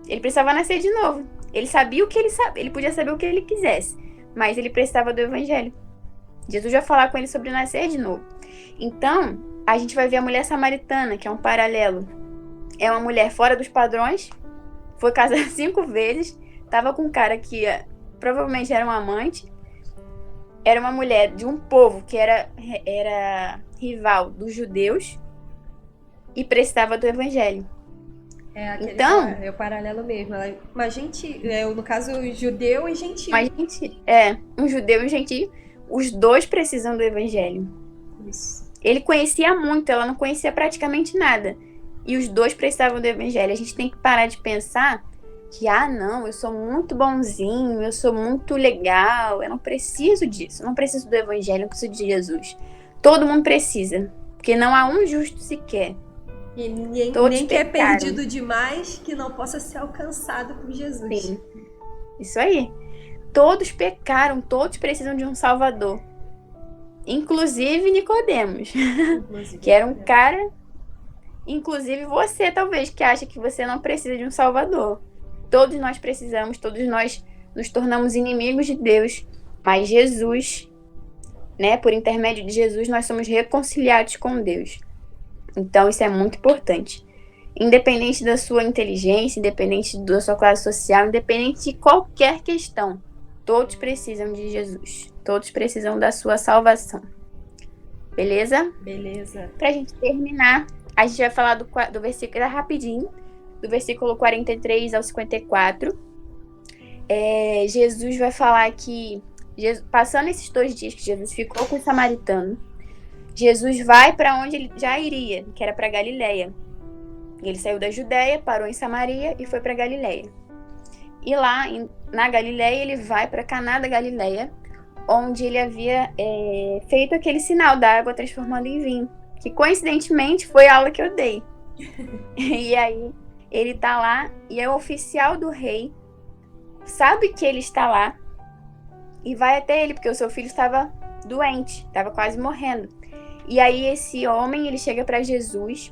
Ele precisava nascer de novo. Ele sabia o que ele sabia, ele podia saber o que ele quisesse, mas ele precisava do evangelho. Jesus vai falar com ele sobre nascer de novo. Então, a gente vai ver a mulher samaritana, que é um paralelo. É uma mulher fora dos padrões, foi casada 5 vezes, estava com um cara que provavelmente era um amante, era uma mulher de um povo que era rival dos judeus e precisava do evangelho. Então, É o paralelo mesmo. Mas gente, no caso, judeu e gentil. mas gente, um judeu e um gentio, os dois precisam do evangelho. Isso. Ele conhecia muito, ela não conhecia praticamente nada. E os dois precisavam do evangelho. A gente tem que parar de pensar que, não, eu sou muito bonzinho, eu sou muito legal, eu não preciso disso, eu não preciso do evangelho, eu não preciso de Jesus. Todo mundo precisa, porque não há um justo sequer. E nem que é perdido demais que não possa ser alcançado por Jesus. Sim, isso aí. Todos pecaram, todos precisam de um Salvador. Inclusive Nicodemos, que era um cara... Inclusive você, talvez, que acha que você não precisa de um Salvador. Todos nós precisamos, todos nós nos tornamos inimigos de Deus. Mas Jesus, né, por intermédio de Jesus, nós somos reconciliados com Deus. Então, isso é muito importante. Independente da sua inteligência, independente da sua classe social, independente de qualquer questão, todos precisam de Jesus. Todos precisam da sua salvação. Beleza? Beleza. Pra gente terminar, a gente vai falar do versículo rapidinho, do versículo 43 ao 54. Jesus vai falar que, passando esses 2 dias que Jesus ficou com o samaritano, Jesus vai para onde ele já iria, que era para Galileia. Ele saiu da Judéia, parou em Samaria e foi para Galileia. E lá, na Galileia, ele vai para Caná da Galileia, onde ele havia feito aquele sinal da água transformando em vinho, que coincidentemente foi a aula que eu dei. E aí, ele tá lá e é o oficial do rei, sabe que ele está lá e vai até ele, porque o seu filho estava doente, estava quase morrendo. E aí esse homem, ele chega para Jesus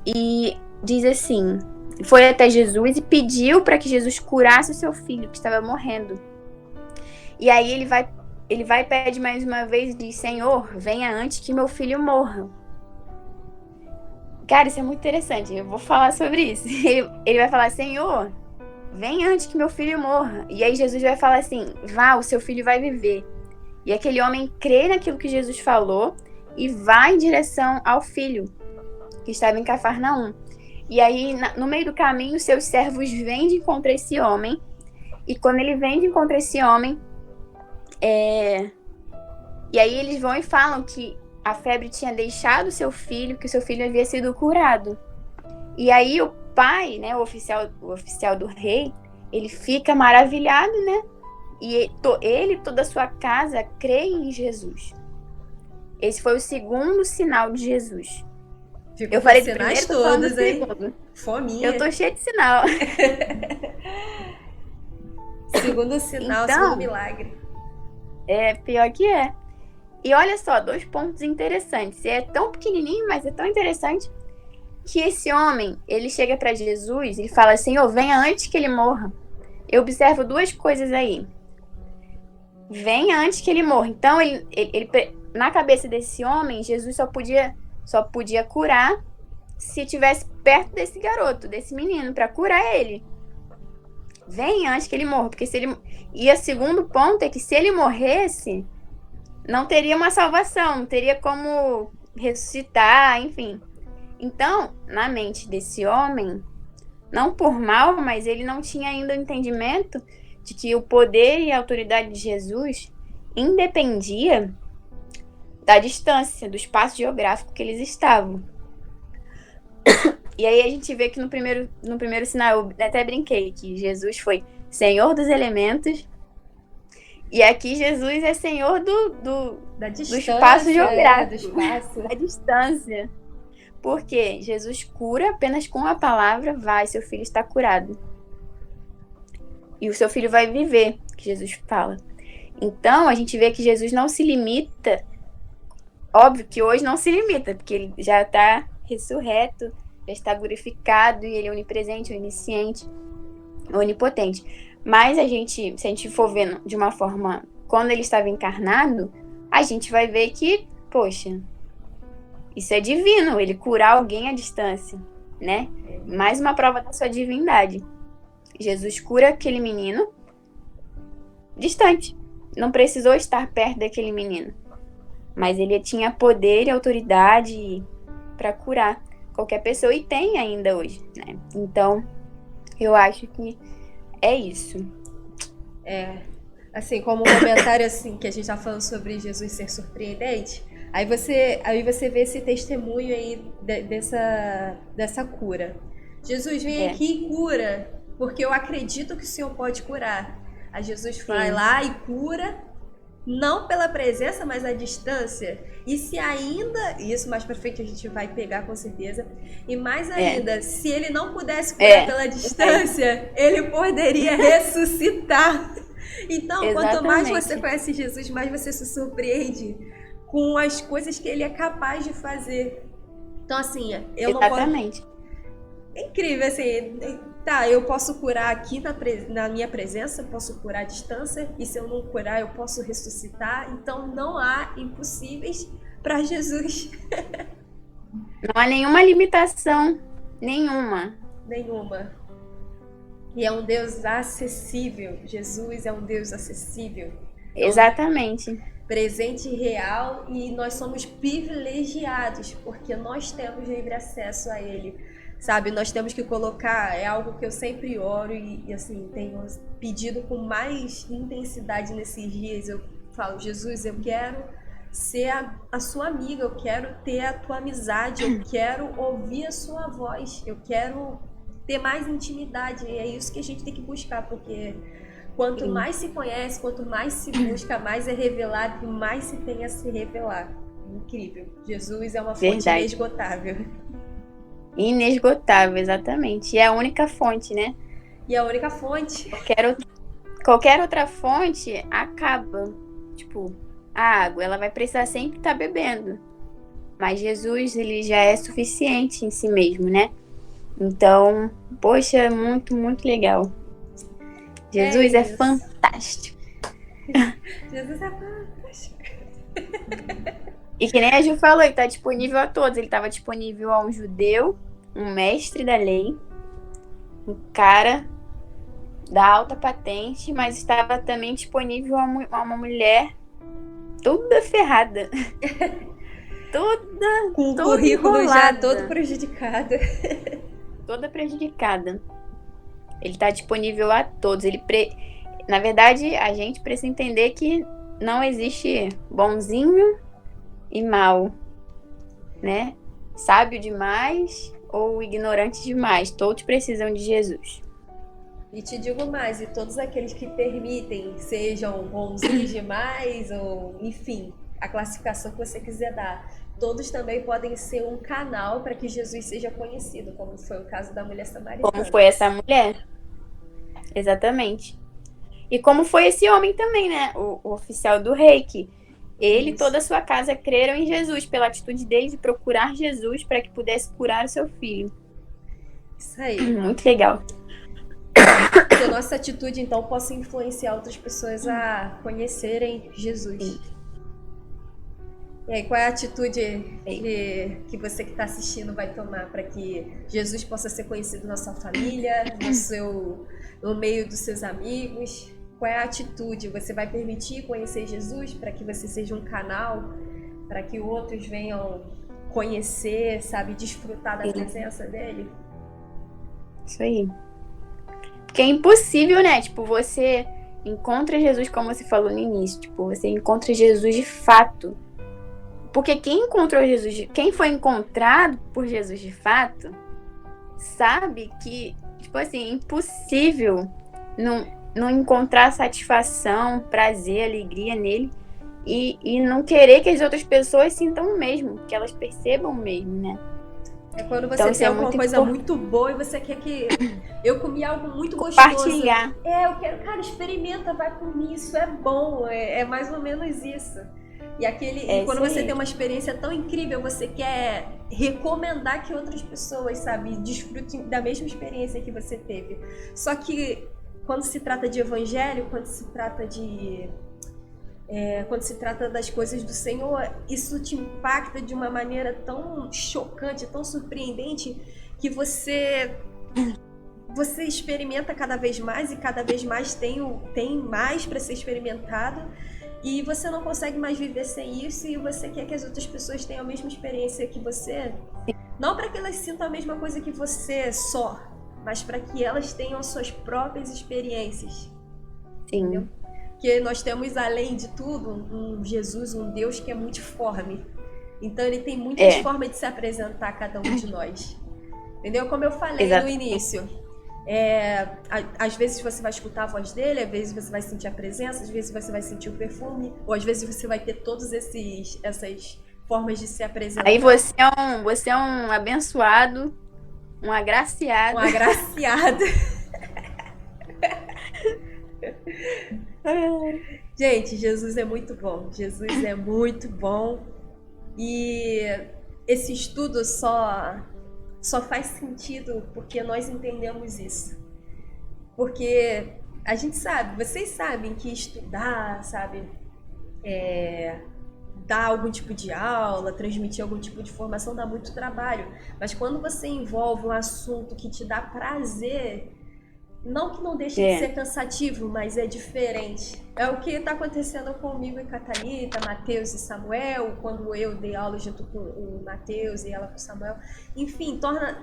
e diz assim, foi até Jesus e pediu para que Jesus curasse o seu filho, que estava morrendo. E aí ele vai e pede mais uma vez e diz, Senhor, venha antes que meu filho morra. Cara, isso é muito interessante, eu vou falar sobre isso. Ele vai falar, Senhor, venha antes que meu filho morra. E aí Jesus vai falar assim, vá, o seu filho vai viver. E aquele homem crê naquilo que Jesus falou e vai em direção ao filho, que estava em Cafarnaum. E aí, no meio do caminho, seus servos vêm de encontro a esse homem. E quando ele vem de encontro a esse homem, e aí eles vão e falam que a febre tinha deixado seu filho, que o seu filho havia sido curado. E aí o pai, né, o oficial do rei, ele fica maravilhado, né? E ele e toda a sua casa creem em Jesus. Esse foi o segundo sinal de Jesus. Eu falei de primeiro, todos, hein? Fominha. Eu tô cheia de sinal. Segundo sinal, então, segundo milagre. Pior que é. E olha só, 2 pontos interessantes. É tão pequenininho, mas é tão interessante que esse homem, ele chega para Jesus e fala, Senhor, venha antes que ele morra. Eu observo 2 coisas aí. Venha antes que ele morra. Então, ele na cabeça desse homem, Jesus só podia curar se estivesse perto desse garoto, desse menino, para curar ele. Venha antes que ele morra, porque se ele... E o segundo ponto é que se ele morresse, não teria uma salvação, não teria como ressuscitar, enfim. Então, na mente desse homem, não por mal, mas ele não tinha ainda o entendimento de que o poder e a autoridade de Jesus independia da distância, do espaço geográfico que eles estavam. E aí a gente vê que no primeiro sinal, eu até brinquei, que Jesus foi Senhor dos elementos, e aqui Jesus é Senhor do espaço geográfico, da distância. Porque Jesus cura apenas com a palavra, vai, seu filho está curado. E o seu filho vai viver, que Jesus fala. Então, a gente vê que Jesus não se limita, óbvio que hoje não se limita, porque ele já está ressurreto, já está glorificado, e ele é onipresente, onisciente, onipotente. Mas se a gente for vendo de uma forma, quando ele estava encarnado, a gente vai ver que, poxa, isso é divino, ele curar alguém à distância, né? Mais uma prova da sua divindade. Jesus cura aquele menino distante. não precisou estar perto daquele menino. Mas ele tinha poder e autoridade para curar qualquer pessoa, e tem ainda hoje, né? Então, eu acho que é isso. Assim, como um comentário assim, que a gente tá falando sobre Jesus ser surpreendente, aí você vê esse testemunho aí dessa cura. Jesus vem aqui e cura, porque eu acredito que o Senhor pode curar. Aí Jesus vai lá e cura, não pela presença, mas à distância. E se ainda, isso mais pra frente a gente vai pegar com certeza, e mais ainda, se ele não pudesse curar pela distância, ele poderia ressuscitar. Então, quanto mais você conhece Jesus, mais você se surpreende com as coisas que ele é capaz de fazer. Então, assim, eu não posso... É incrível, assim, tá, eu posso curar aqui na minha presença, posso curar à distância, e se eu não curar, eu posso ressuscitar. Então, não há impossíveis para Jesus. Não há nenhuma limitação, nenhuma. E é um Deus acessível. Jesus é um Deus acessível. Exatamente. Presente e real, e nós somos privilegiados porque nós temos livre acesso a Ele, sabe? Nós temos que colocar, é algo que eu sempre oro e assim, tenho pedido com mais intensidade nesses dias. Eu falo, Jesus, eu quero ser a sua amiga, eu quero ter a tua amizade, eu quero ouvir a sua voz, eu quero ter mais intimidade, e é isso que a gente tem que buscar, porque quanto mais se conhece, quanto mais se busca, mais é revelado e mais se tem a se revelar. Incrível. Jesus é uma fonte inesgotável. Inesgotável, exatamente. E é a única fonte, né? E a única fonte. Qualquer outra fonte acaba. Tipo, a água, ela vai precisar sempre estar bebendo. Mas Jesus, ele já é suficiente em si mesmo, né? Então, poxa, é muito, muito legal. Jesus é fantástico. Jesus é fantástico. E que nem a Ju falou, ele tá disponível a todos. Ele estava disponível a um judeu, um mestre da lei, um cara da alta patente, mas estava também disponível a uma mulher toda ferrada. Com o currículo já todo prejudicado. Toda prejudicada. Ele está disponível a todos. Na verdade, a gente precisa entender que não existe bonzinho e mal, né? Sábio demais ou ignorante demais. Todos precisam de Jesus. E te digo mais, e todos aqueles que permitem, sejam bonzinhos demais ou, enfim, a classificação que você quiser dar, todos também podem ser um canal para que Jesus seja conhecido, como foi o caso da mulher samaritana. Como foi essa mulher? Exatamente. E como foi esse homem também, né? O oficial do rei, que ele e toda a sua casa creram em Jesus, pela atitude dele de procurar Jesus para que pudesse curar o seu filho. Isso aí. Muito legal. Que a nossa atitude, então, possa influenciar outras pessoas a conhecerem Jesus. Sim. E aí, qual é a atitude que você que está assistindo vai tomar para que Jesus possa ser conhecido na sua família, no meio dos seus amigos? Qual é a atitude? Você vai permitir conhecer Jesus para que você seja um canal, para que outros venham conhecer, sabe, desfrutar da presença dele? Isso aí. Porque é impossível, né? Tipo, você encontra Jesus, como você falou no início, tipo, você encontra Jesus de fato. Porque quem foi encontrado por Jesus de fato, sabe que, tipo assim, é impossível não encontrar satisfação, prazer, alegria nele e não querer que as outras pessoas sintam o mesmo, que elas percebam o mesmo, né? É quando você tem alguma coisa muito boa e você quer que... Eu comi algo muito gostoso. Compartilhar. Eu quero... Cara, experimenta, vai comer, isso é bom. É mais ou menos isso. E quando você tem uma experiência tão incrível, você quer recomendar que outras pessoas, sabe, desfrutem da mesma experiência que você teve. Só que quando se trata de evangelho, quando se trata das coisas do Senhor, isso te impacta de uma maneira tão chocante, tão surpreendente, que você você experimenta cada vez mais e cada vez mais tem mais para ser experimentado. E você não consegue mais viver sem isso e você quer que as outras pessoas tenham a mesma experiência que você. Não para que elas sintam a mesma coisa que você só, mas para que elas tenham as suas próprias experiências. Sim. Entendeu? Porque nós temos, além de tudo, um Jesus, um Deus que é multiforme. Então ele tem muitas formas de se apresentar a cada um de nós. Entendeu? Como eu falei no início. Às vezes você vai escutar a voz dele, às vezes você vai sentir a presença, às vezes você vai sentir o perfume, ou às vezes você vai ter todas essas formas de se apresentar. Aí você é um abençoado, um agraciado. Um agraciado. Gente, Jesus é muito bom. Jesus é muito bom. E esse estudo só faz sentido porque nós entendemos isso. Porque a gente sabe, vocês sabem que estudar, sabe, dar algum tipo de aula, transmitir algum tipo de informação dá muito trabalho. Mas quando você envolve um assunto que te dá prazer, não que não deixe de ser cansativo, mas é diferente. É o que está acontecendo comigo e com a Thalita, Mateus e Samuel, quando eu dei aula junto com o Mateus e ela com o Samuel. Enfim, torna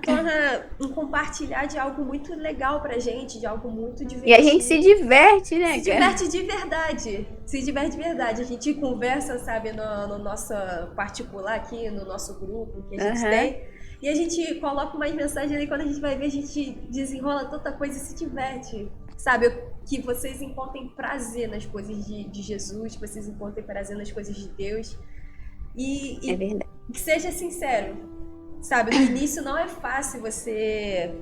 um compartilhar de algo muito legal pra gente, de algo muito divertido. E a gente se diverte, né? Se diverte de verdade. Se diverte de verdade. A gente conversa, sabe, no nosso particular aqui, no nosso grupo que a gente tem. E a gente coloca umas mensagens ali, quando a gente vai ver, a gente desenrola tanta coisa e se diverte. Sabe, que vocês encontrem prazer nas coisas de Jesus, que vocês encontrem prazer nas coisas de Deus. E é verdade. Que seja sincero, sabe, no início não é fácil você,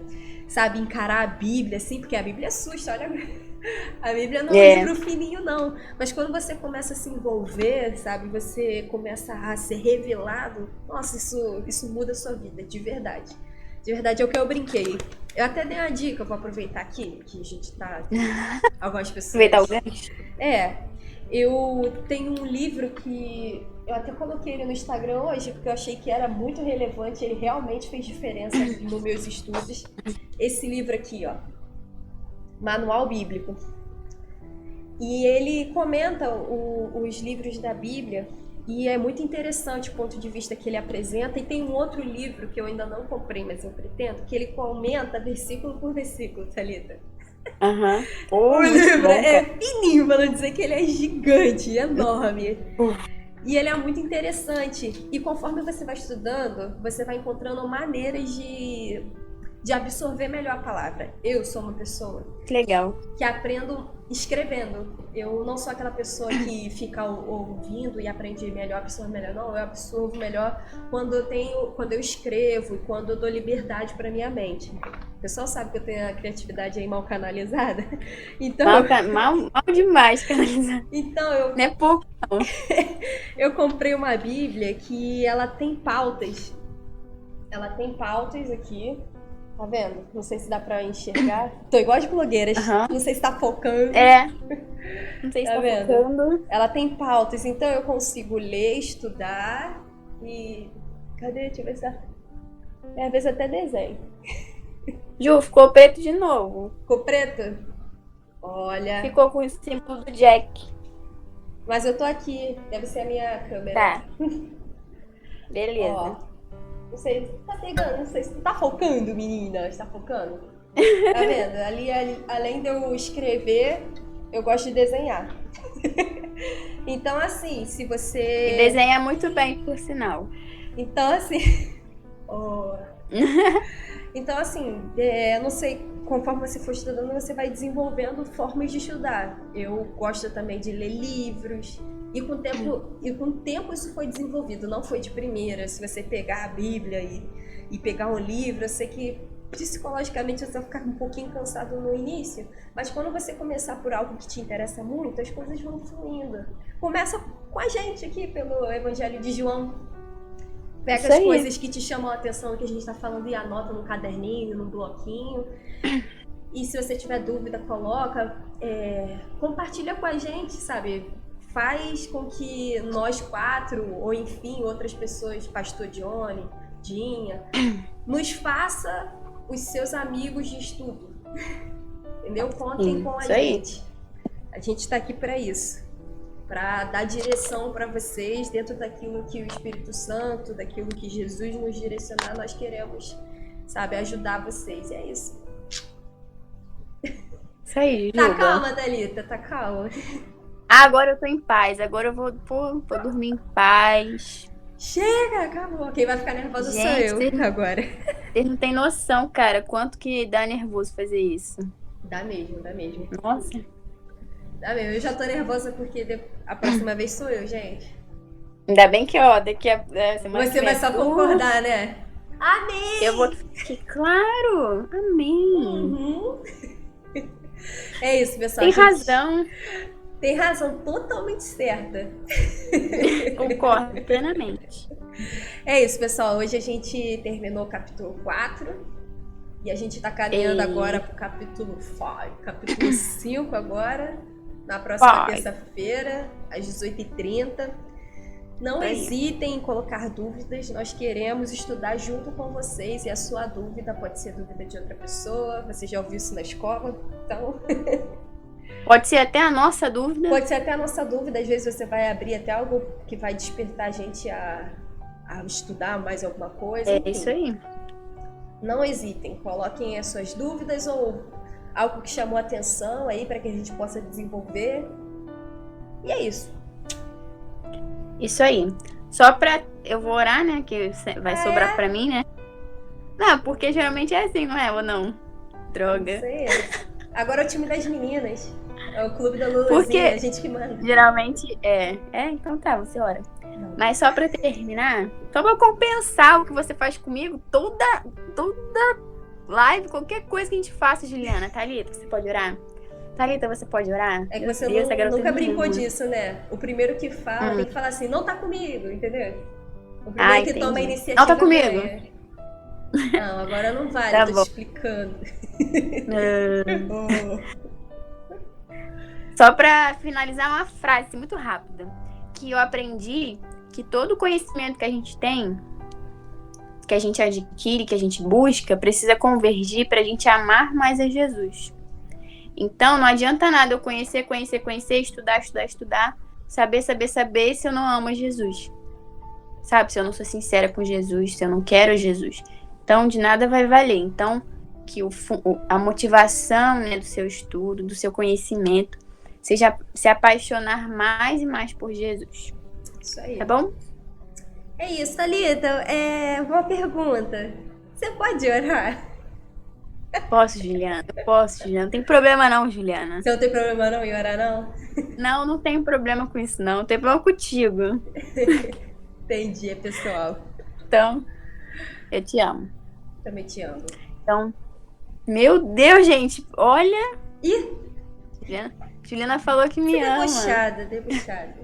sabe, encarar a Bíblia, assim, porque a Bíblia assusta, olha... A Bíblia não é um livro fininho, não. Mas quando você começa a se envolver, sabe? Você começa a ser revelado. Nossa, isso muda a sua vida, de verdade. De verdade, é o que eu brinquei. Eu até dei uma dica, vou aproveitar aqui, que a gente tá... Algumas pessoas... Aproveitar o gancho? Eu tenho um livro que... Eu até coloquei ele no Instagram hoje, porque eu achei que era muito relevante. Ele realmente fez diferença nos meus estudos. Esse livro aqui, ó. Manual Bíblico. E ele comenta os livros da Bíblia e é muito interessante o ponto de vista que ele apresenta. E tem um outro livro que eu ainda não comprei, mas eu pretendo, que ele comenta versículo por versículo, Thalita. O livro é fininho, para não dizer que ele é gigante, enorme. E ele é muito interessante. E conforme você vai estudando, você vai encontrando maneiras de absorver melhor a palavra. Eu sou uma pessoa legal que aprendo escrevendo. Eu não sou aquela pessoa que fica ouvindo e aprende melhor, absorve melhor. Não, eu absorvo melhor quando eu escrevo e quando eu dou liberdade para minha mente. O pessoal sabe que eu tenho a criatividade aí mal canalizada. Então, mal demais canalizada. Então não é pouco, não. Eu comprei uma Bíblia que ela tem pautas. Ela tem pautas aqui. Tá vendo? Não sei se dá pra enxergar. Tô igual as blogueiras. Não sei se tá focando. Não sei se tá focando. Ela tem pautas, então eu consigo ler, estudar e... Cadê? Deixa eu ver se dá... Às vezes até desenho. Ju, ficou preto de novo. Ficou preto? Olha... Ficou com o símbolo do Jack. Mas eu tô aqui. Deve ser a minha câmera. Tá. Beleza. Ó. Não sei se tá pegando, não sei se tá focando, menina. Está focando? Tá vendo? Ali, além de eu escrever, eu gosto de desenhar. Então, assim, se você... E desenha muito bem, por sinal. Então, assim... Então, assim, não sei, conforme você for estudando, você vai desenvolvendo formas de estudar. Eu gosto também de ler livros. E com o tempo isso foi desenvolvido, não foi de primeira. Se você pegar a Bíblia e pegar um livro, eu sei que psicologicamente você vai ficar um pouquinho cansado no início, mas quando você começar por algo que te interessa muito, as coisas vão fluindo. Começa com a gente aqui pelo Evangelho de João. Pega as coisas que te chamam a atenção, que a gente está falando, e anota no caderninho, no bloquinho. E se você tiver dúvida, coloca, compartilha com a gente, sabe? Faz com que nós quatro, ou enfim, outras pessoas, Pastor Johnny, Dinha, nos faça os seus amigos de estudo. Entendeu? Contem com a Isso aí. gente. A gente está aqui para isso. Para dar direção para vocês dentro daquilo que o Espírito Santo, daquilo que Jesus nos direcionar, nós queremos, sabe, ajudar vocês. É isso. Isso aí, Tá Juba. calma, Thalita, tá calma. Agora eu tô em paz. Agora eu vou dormir em paz. Chega, acabou. Quem vai ficar nervosa sou eu agora. Vocês não têm noção, cara, quanto que dá nervoso fazer isso. Dá mesmo, dá mesmo. Nossa. Dá mesmo. Eu já tô nervosa porque a próxima vez sou eu, gente. Ainda bem que, ó, daqui a semana Você vai só concordar, né? Amém! Eu vou que claro! Amém! Uhum. É isso, pessoal. Tem razão. Tem razão, totalmente certa. Concordo plenamente. É isso, pessoal. Hoje a gente terminou o capítulo 4 e a gente tá caminhando agora pro capítulo 5. Capítulo 5 agora, na próxima terça-feira, às 18h30. Não hesitem em colocar dúvidas, nós queremos estudar junto com vocês e a sua dúvida pode ser dúvida de outra pessoa, você já ouviu isso na escola, então... Pode ser até a nossa dúvida. Pode ser até a nossa dúvida, às vezes você vai abrir até algo que vai despertar a gente a estudar mais alguma coisa. É enfim. isso aí. Não hesitem, coloquem as suas dúvidas ou algo que chamou a atenção aí para que a gente possa desenvolver. E é isso. Isso aí. Só pra... Eu vou orar, né? Que vai sobrar pra mim, né? Não, porque geralmente é assim, não é? Ou não? Droga. Isso aí. Agora é o time das meninas. É o clube da Luluzinha, Porque a gente que manda. geralmente é. Então tá, você ora. Mas só pra terminar, só pra compensar o que você faz comigo, toda live, qualquer coisa que a gente faça, Juliana. Thalita, você pode orar? Thalita, você pode orar? É que você nunca brincou disso, né? O primeiro que fala tem que falar assim, não tá comigo, entendeu? O primeiro que toma a iniciativa. Não tá comigo. Ganha. Não, agora não vale, Tá tô bom. te explicando. Só pra finalizar uma frase muito rápida. Que eu aprendi que todo conhecimento que a gente tem, que a gente adquire, que a gente busca, precisa convergir pra gente amar mais a Jesus. Então, não adianta nada eu conhecer, estudar, saber, se eu não amo a Jesus. Sabe? Se eu não sou sincera com Jesus, se eu não quero Jesus. Então, de nada vai valer. Então, que a motivação, né, do seu estudo, do seu conhecimento, seja se apaixonar mais e mais por Jesus. Isso aí. Tá bom? É isso, Thalita. Uma pergunta. Você pode orar? Posso, Juliana? Posso, Juliana. Não tem problema não, Juliana. Você não tem problema não em orar, não? Não tenho problema com isso, não. Não tem problema contigo. Entendi, pessoal. Então, eu te amo. Também te amo. Então, meu Deus, gente. Olha. Ih! Juliana falou que me ama. Debochada.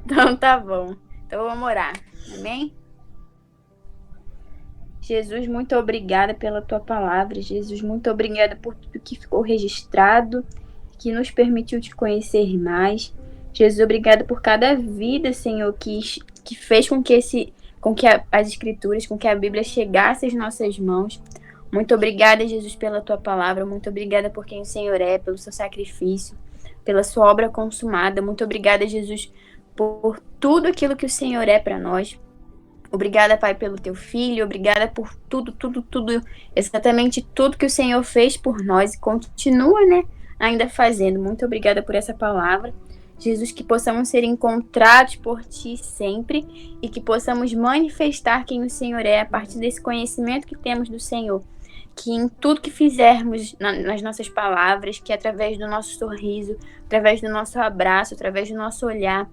Então tá bom. Então vamos orar. Amém? Jesus, muito obrigada pela tua palavra. Jesus, muito obrigada por tudo que ficou registrado, que nos permitiu te conhecer mais. Jesus, obrigada por cada vida, Senhor, que fez com que as escrituras, com que a Bíblia chegasse às nossas mãos. Muito obrigada, Jesus, pela tua palavra. Muito obrigada por quem o Senhor é, pelo seu sacrifício, pela sua obra consumada. Muito obrigada, Jesus, por tudo aquilo que o Senhor é para nós. Obrigada, Pai, pelo teu filho. Obrigada por tudo, exatamente tudo que o Senhor fez por nós e continua, né, ainda fazendo. Muito obrigada por essa palavra. Jesus, que possamos ser encontrados por Ti sempre e que possamos manifestar quem o Senhor é a partir desse conhecimento que temos do Senhor. Que em tudo que fizermos nas nossas palavras, que através do nosso sorriso, através do nosso abraço, através do nosso olhar,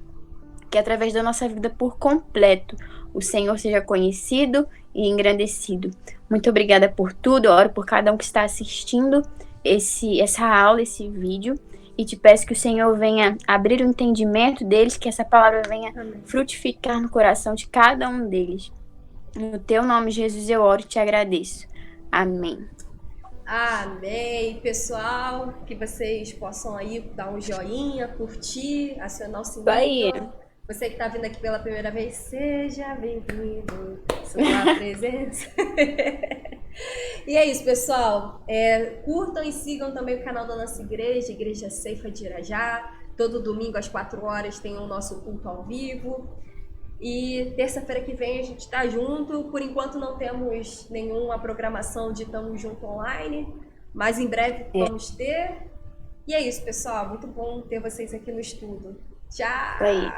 que através da nossa vida por completo, o Senhor seja conhecido e engrandecido. Muito obrigada por tudo. Eu oro por cada um que está assistindo essa aula, esse vídeo. E te peço que o Senhor venha abrir o entendimento deles, que essa palavra venha frutificar no coração de cada um deles. No teu nome, Jesus, eu oro e te agradeço. Amém. Amém, pessoal. Que vocês possam aí dar um joinha, curtir, acionar o sininho. Aí. Você que está vindo aqui pela primeira vez, seja bem-vindo. Sua presença. E é isso, pessoal. Curtam e sigam também o canal da nossa igreja, Igreja Ceifa de Irajá. Todo domingo às 4 horas tem o nosso culto ao vivo. E terça-feira que vem a gente está junto. Por enquanto não temos nenhuma programação de Tamo Junto online, mas em breve vamos ter. E é isso, pessoal. Muito bom ter vocês aqui no estudo. Tchau! Aí.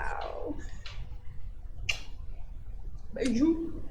Beijo!